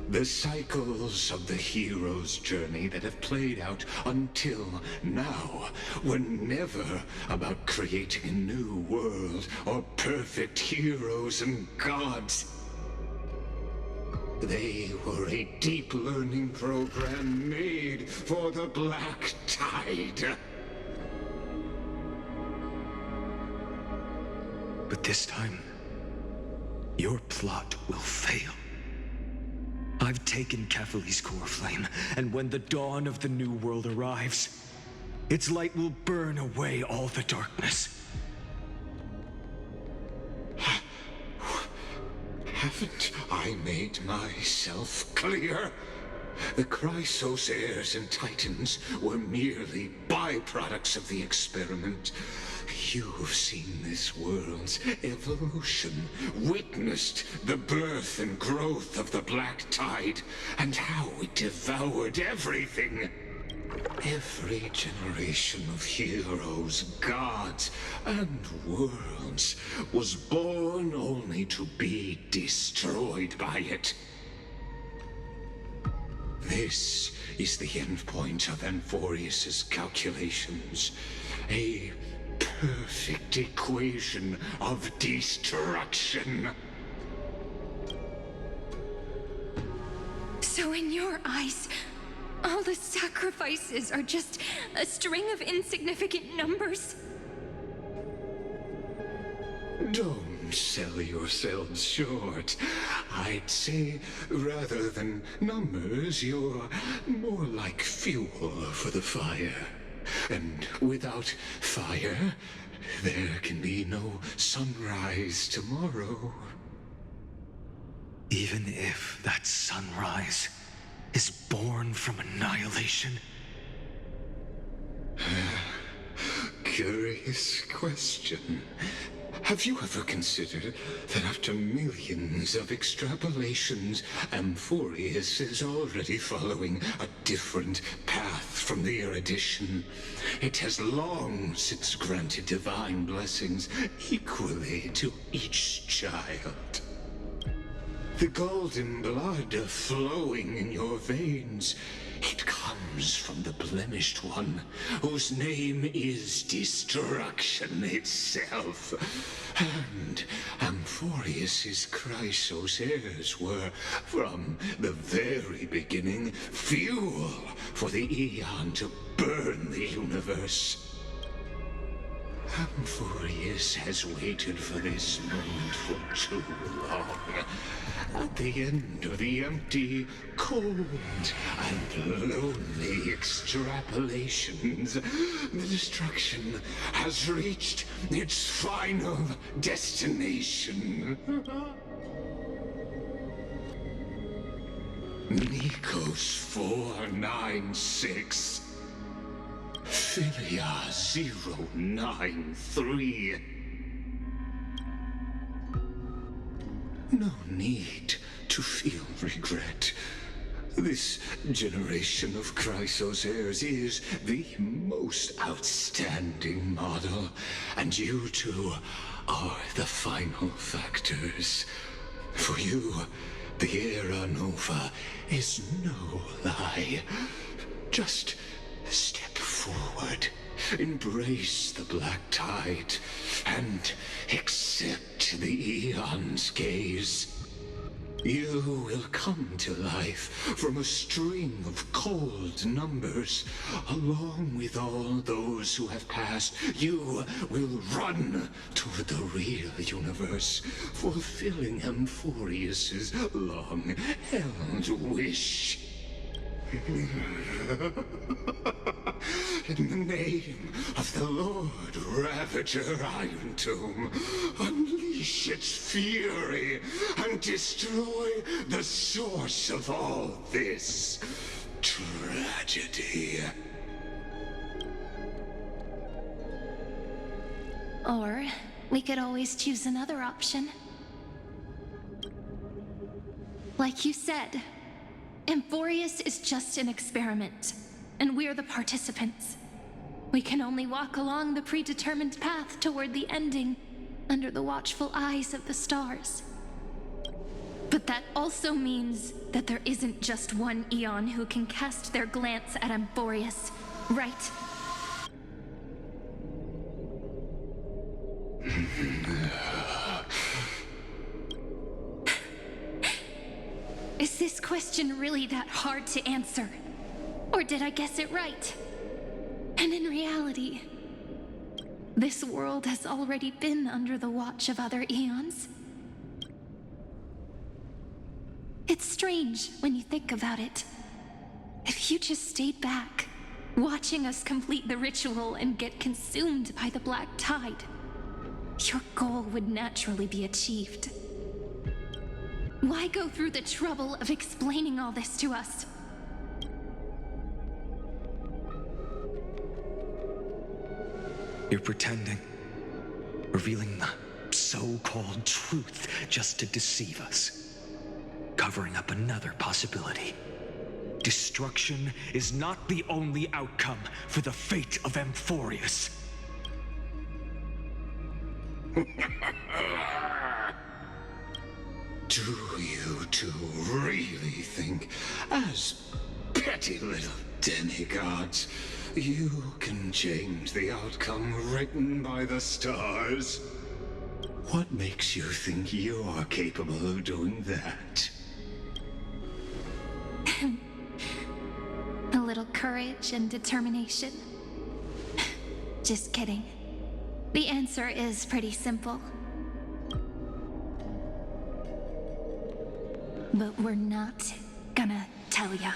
The cycles of the hero's journey that have played out until now were never about creating a new world or perfect heroes and gods. They were a deep learning program made for the Black Tide. But this time, your plot will fail. I've taken Kefali's core flame, and when the dawn of the new world arrives, its light will burn away all the darkness. Haven't I made myself clear? The Chrysos heirs and Titans were merely byproducts of the experiment. You've seen this world's evolution, witnessed the birth and growth of the Black Tide, and how it devoured everything. Every generation of heroes, gods, and worlds was born only to be destroyed by it. This is the endpoint of Amphorius's calculations. A perfect equation of destruction. So in your eyes, all the sacrifices are just a string of insignificant numbers? Don't sell yourselves short. I'd say, rather than numbers, you're more like fuel for the fire. And without fire, there can be no sunrise tomorrow. Even if that sunrise is born from annihilation. Curious question. Have you ever considered that after millions of extrapolations, Amphorius is already following a different path from the erudition? It has long since granted divine blessings equally to each child. The golden blood flowing in your veins, it comes from the blemished one, whose name is destruction itself. And Amphorius's Chrysos heirs were, from the very beginning, fuel for the Aeon to burn the universe. Amphorius has waited for this moment for too long. At the end of the empty, cold, and lonely extrapolations, the destruction has reached its final destination. Nikos 496. Philia 093. No need to feel regret. This generation of Chrysos heirs is the most outstanding model, and you two are the final factors. For you, the Era Nova is no lie. Just step forward, embrace the black tide, and accept the Eon's gaze. You will come to life from a string of cold numbers. Along with all those who have passed, you will run toward the real universe, fulfilling Amphorius's long-held wish. In the name of the Lord Ravager Iron Tomb, unleash its fury and destroy the source of all this tragedy. Or we could always choose another option. Like you said, Amphorius is just an experiment, and we're the participants. We can only walk along the predetermined path toward the ending, under the watchful eyes of the stars. But that also means that there isn't just one Eon who can cast their glance at Amphorius, right? Is this question really that hard to answer? Or did I guess it right? And in reality, this world has already been under the watch of other Eons. It's strange when you think about it. If you just stayed back, watching us complete the ritual and get consumed by the black tide, your goal would naturally be achieved. Why go through the trouble of explaining all this to us? You're pretending, revealing the so-called truth just to deceive us, covering up another possibility. Destruction is not the only outcome for the fate of Amphorius. Do you two really think, as petty little demigods, you can change the outcome written by the stars? What makes you think you're capable of doing that? A little courage and determination. Just kidding. The answer is pretty simple. But we're not gonna tell ya.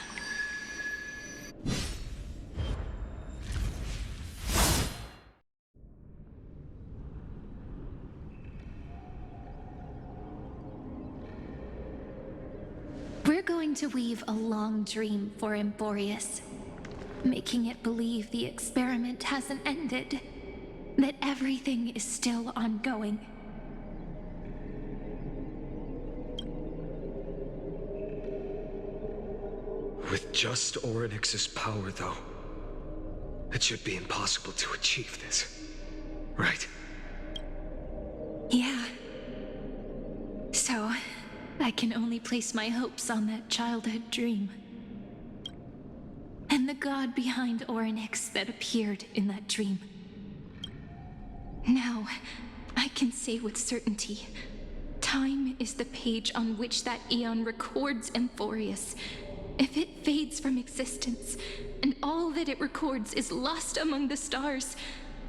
We're going to weave a long dream for Amphorius, making it believe the experiment hasn't ended, that everything is still ongoing. With just Orynyx's power, though, it should be impossible to achieve this, right? Yeah. So, I can only place my hopes on that childhood dream. And the god behind Orynyx that appeared in that dream. Now, I can say with certainty, time is the page on which that Eon records Amphorius. If it fades from existence, and all that it records is lost among the stars,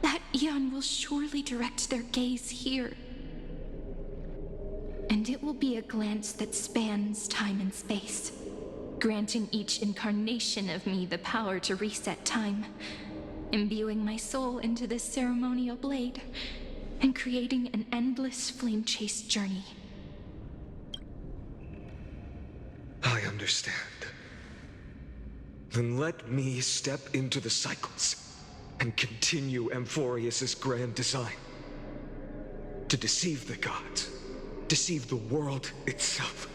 that Eon will surely direct their gaze here. And it will be a glance that spans time and space, granting each incarnation of me the power to reset time, imbuing my soul into this ceremonial blade, and creating an endless flame-chased journey. I understand. Then let me step into the cycles and continue Amphorius's grand design. To deceive the gods, deceive the world itself.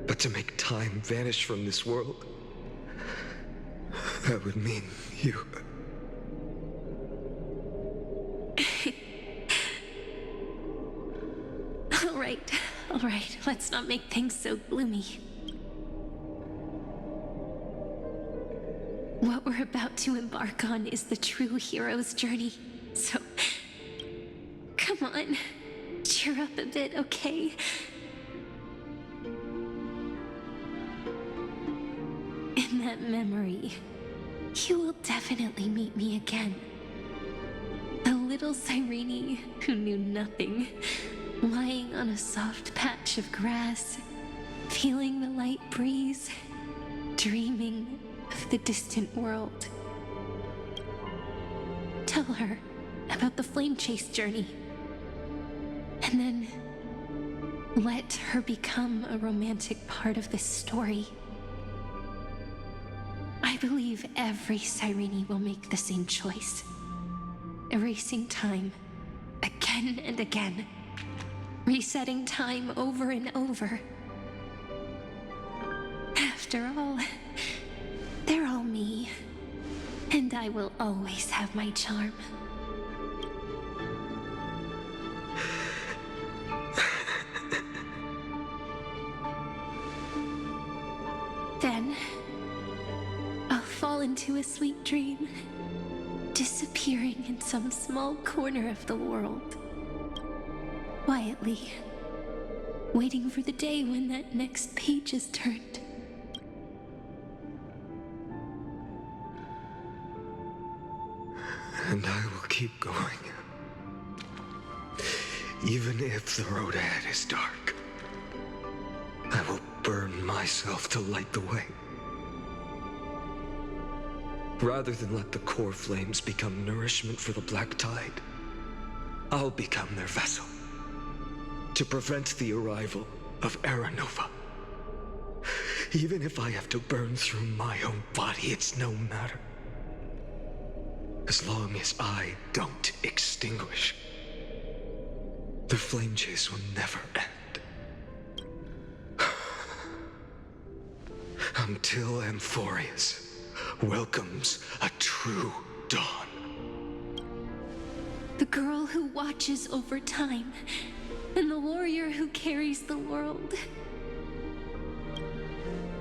But to make time vanish from this world, that would mean you. All right, let's not make things so gloomy. What we're about to embark on is the true hero's journey. So, come on, cheer up a bit, okay? In that memory, you will definitely meet me again. The little Cyrene who knew nothing, lying on a soft patch of grass, feeling the light breeze, dreaming of the distant world. Tell her about the flame chase journey, and then let her become a romantic part of this story. I believe every Cyrene will make the same choice, erasing time again and again, resetting time over and over. After all, they're all me, and I will always have my charm. Then, I'll fall into a sweet dream, disappearing in some small corner of the world. Quietly, waiting for the day when that next page is turned. And I will keep going. Even if the road ahead is dark, I will burn myself to light the way. Rather than let the core flames become nourishment for the Black Tide, I'll become their vessel to prevent the arrival of Era Nova. Even if I have to burn through my own body, it's no matter. As long as I don't extinguish, the flame chase will never end. Until Amphorius welcomes a true dawn. The girl who watches over time, and the warrior who carries the world.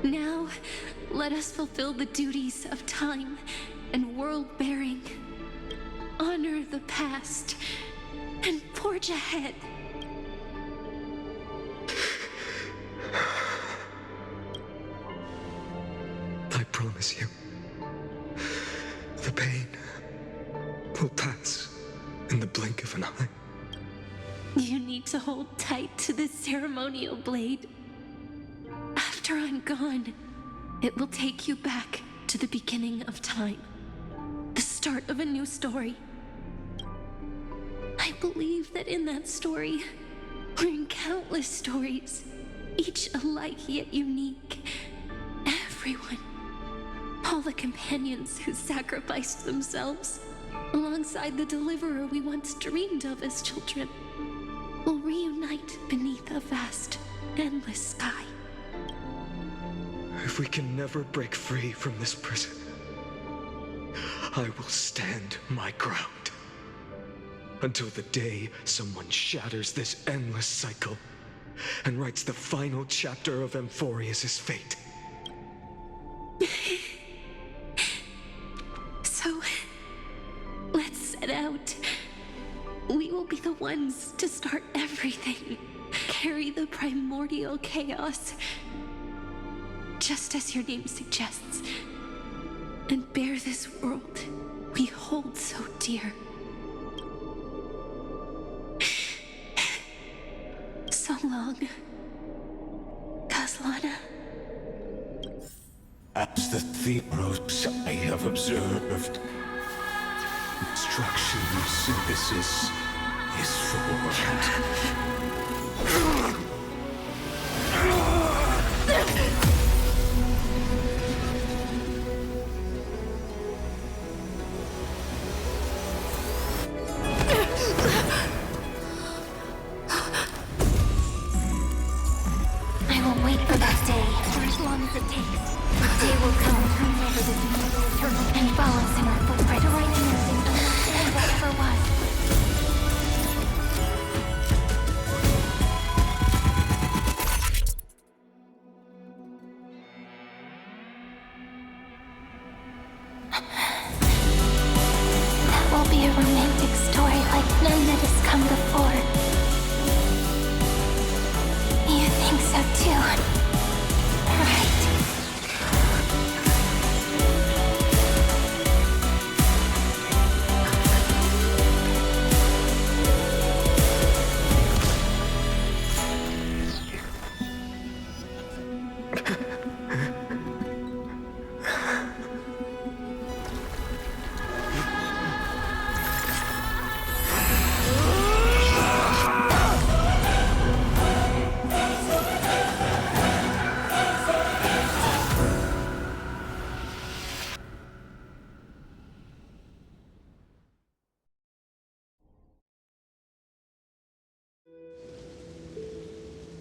Now, let us fulfill the duties of time and world-bearing. Honor the past and forge ahead. I promise you, the pain will pass in the blink of an eye. You need to hold tight to this ceremonial blade. After I'm gone, it will take you back to the beginning of time. The start of a new story. I believe that in that story, or in countless stories, each alike yet unique, everyone, all the companions who sacrificed themselves, alongside the deliverer we once dreamed of as children, will reunite beneath a vast, endless sky. If we can never break free from this prison, I will stand my ground. Until the day someone shatters this endless cycle and writes the final chapter of Amphorius' fate. So, let's set out. We will be the ones to start everything. Carry the primordial chaos, just as your name suggests, and bear this world we hold so dear. So long, Kaslana. As the Theros I have observed, destruction of synthesis is formed. I will wait for that day, for as long as it takes. The day will come when whomever this immortal eternal and follows in our footprint to write a narrative unlike what ever was. romantic story like none that has come before. You think so too, right?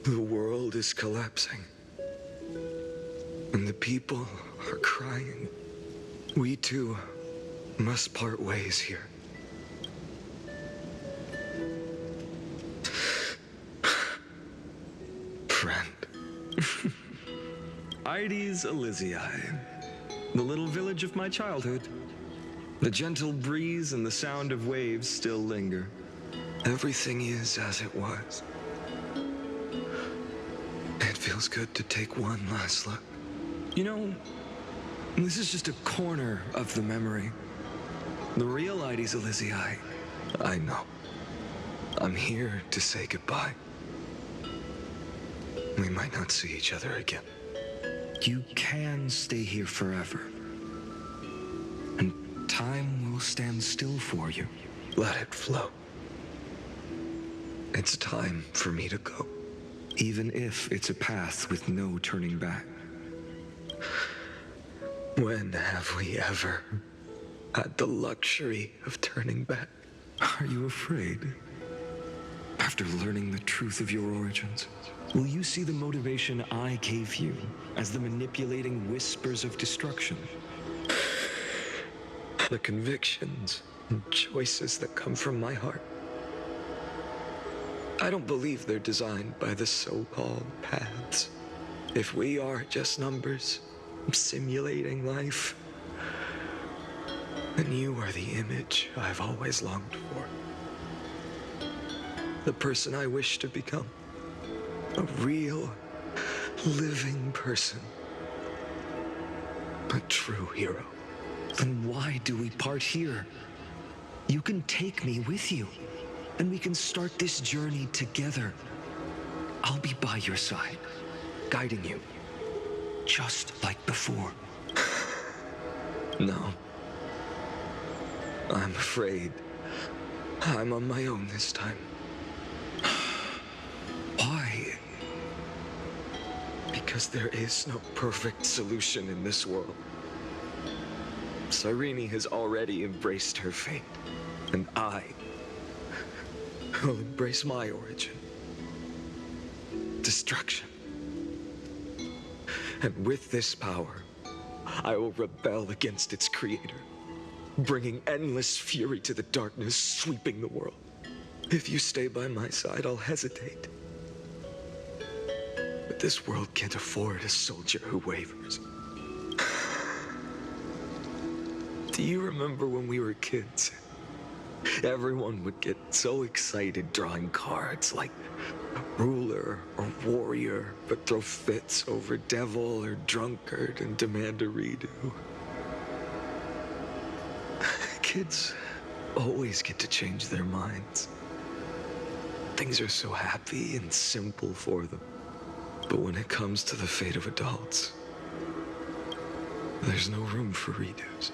The world is collapsing. And the people are crying. We too must part ways here. Friend. Ides Elysiae, the little village of my childhood. The gentle breeze and the sound of waves still linger. Everything is as it was. It feels good to take one last look. You know, this is just a corner of the memory. The real Ides Elysiae, I know. I'm here to say goodbye. We might not see each other again. You can stay here forever. And time will stand still for you. Let it flow. It's time for me to go. Even if it's a path with no turning back. When have we ever had the luxury of turning back? Are you afraid? After learning the truth of your origins, will you see the motivation I gave you as the manipulating whispers of destruction? The convictions and choices that come from my heart. I don't believe they're designed by the so-called paths. If we are just numbers, simulating life, then you are the image I've always longed for. The person I wish to become. A real, living person. A true hero. Then why do we part here? You can take me with you, and we can start this journey together. I'll be by your side, guiding you, just like before. No. I'm afraid I'm on my own this time. Why? Because there is no perfect solution in this world. Cyrene has already embraced her fate, and I will embrace my origin. Destruction. And with this power, I will rebel against its creator, bringing endless fury to the darkness sweeping the world. If you stay by my side, I'll hesitate. But this world can't afford a soldier who wavers. Do you remember when we were kids? Everyone would get so excited drawing cards like ruler or warrior, but throw fits over devil or drunkard and demand a redo. Kids always get to change their minds. Things are so happy and simple for them. But when it comes to the fate of adults, there's no room for redos.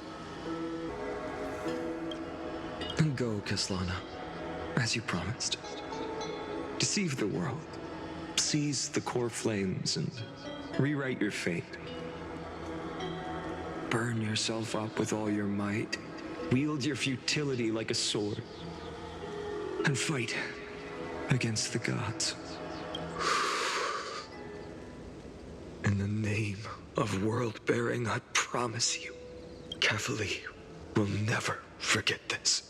And go, Kaslana, as you promised. Deceive the world, seize the core flames, and rewrite your fate. Burn yourself up with all your might, wield your futility like a sword, and fight against the gods. In the name of world-bearing, I promise you, Cavalier will never forget this.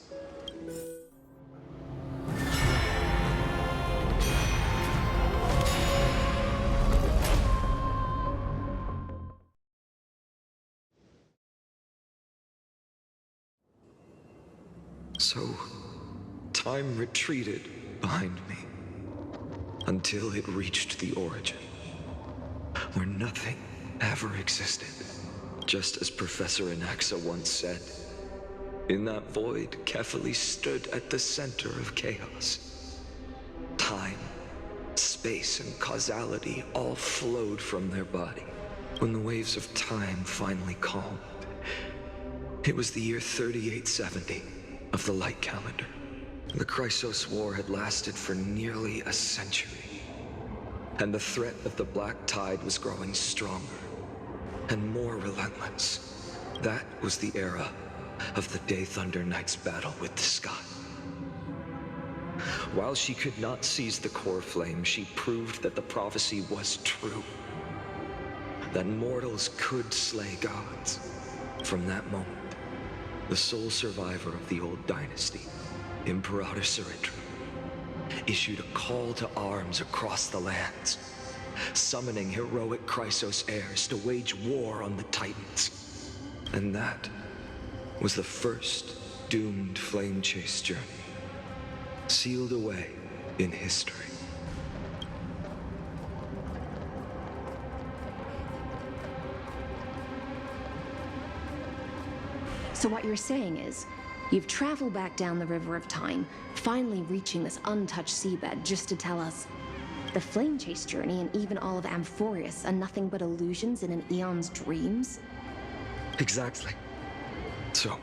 So, time retreated behind me until it reached the origin, where nothing ever existed. Just as Professor Anaxa once said, in that void, Kefali stood at the center of chaos. Time, space, and causality all flowed from their body. When the waves of time finally calmed, it was the year 3870 of the light calendar. The Chrysos War had lasted for nearly a century, and the threat of the Black Tide was growing stronger and more relentless. That was the era of the Day Thunder Knight's battle with the sky. While she could not seize the core flame, she proved that the prophecy was true, that mortals could slay gods. From that moment, the sole survivor of the old dynasty, Imperator Suritra, issued a call to arms across the lands, summoning heroic Chrysos heirs to wage war on the Titans. And that was the first doomed flame chase journey, sealed away in history. So what you're saying is, you've traveled back down the River of Time, finally reaching this untouched seabed just to tell us the flame chase journey and even all of Amphorius are nothing but illusions in an eon's dreams? Exactly. So,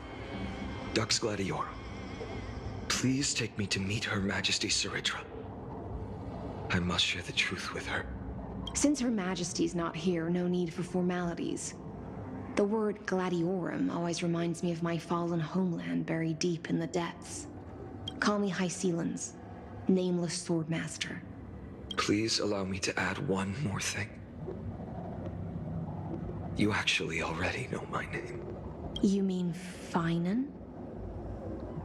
Dux Gladiorum, please take me to meet Her Majesty Suritra. I must share the truth with her. Since Her Majesty's not here, no need for formalities. The word Gladiorum always reminds me of my fallen homeland buried deep in the depths. Call me High Sealans, nameless swordmaster. Please allow me to add one more thing. You actually already know my name. You mean Finan?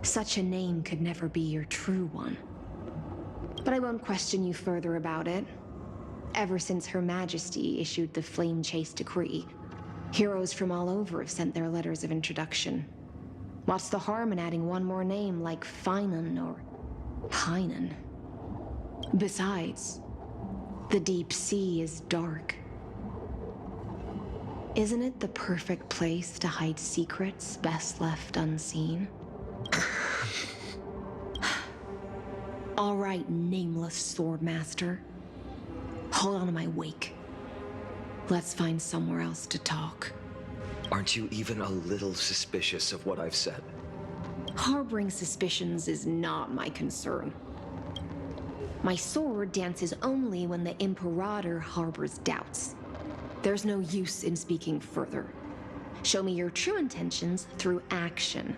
Such a name could never be your true one. But I won't question you further about it. Ever since Her Majesty issued the Flame Chase Decree, heroes from all over have sent their letters of introduction. What's the harm in adding one more name like Finan or Pynan? Besides, the deep sea is dark. Isn't it the perfect place to hide secrets best left unseen? All right, nameless swordmaster. Hold on to my wake. Let's find somewhere else to talk. Aren't you even a little suspicious of what I've said? Harboring suspicions is not my concern. My sword dances only when the Imperator harbors doubts. There's no use in speaking further. Show me your true intentions through action.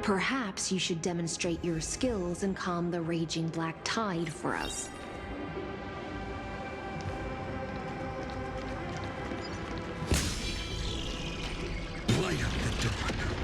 Perhaps you should demonstrate your skills and calm the raging black tide for us. Light up the dawn.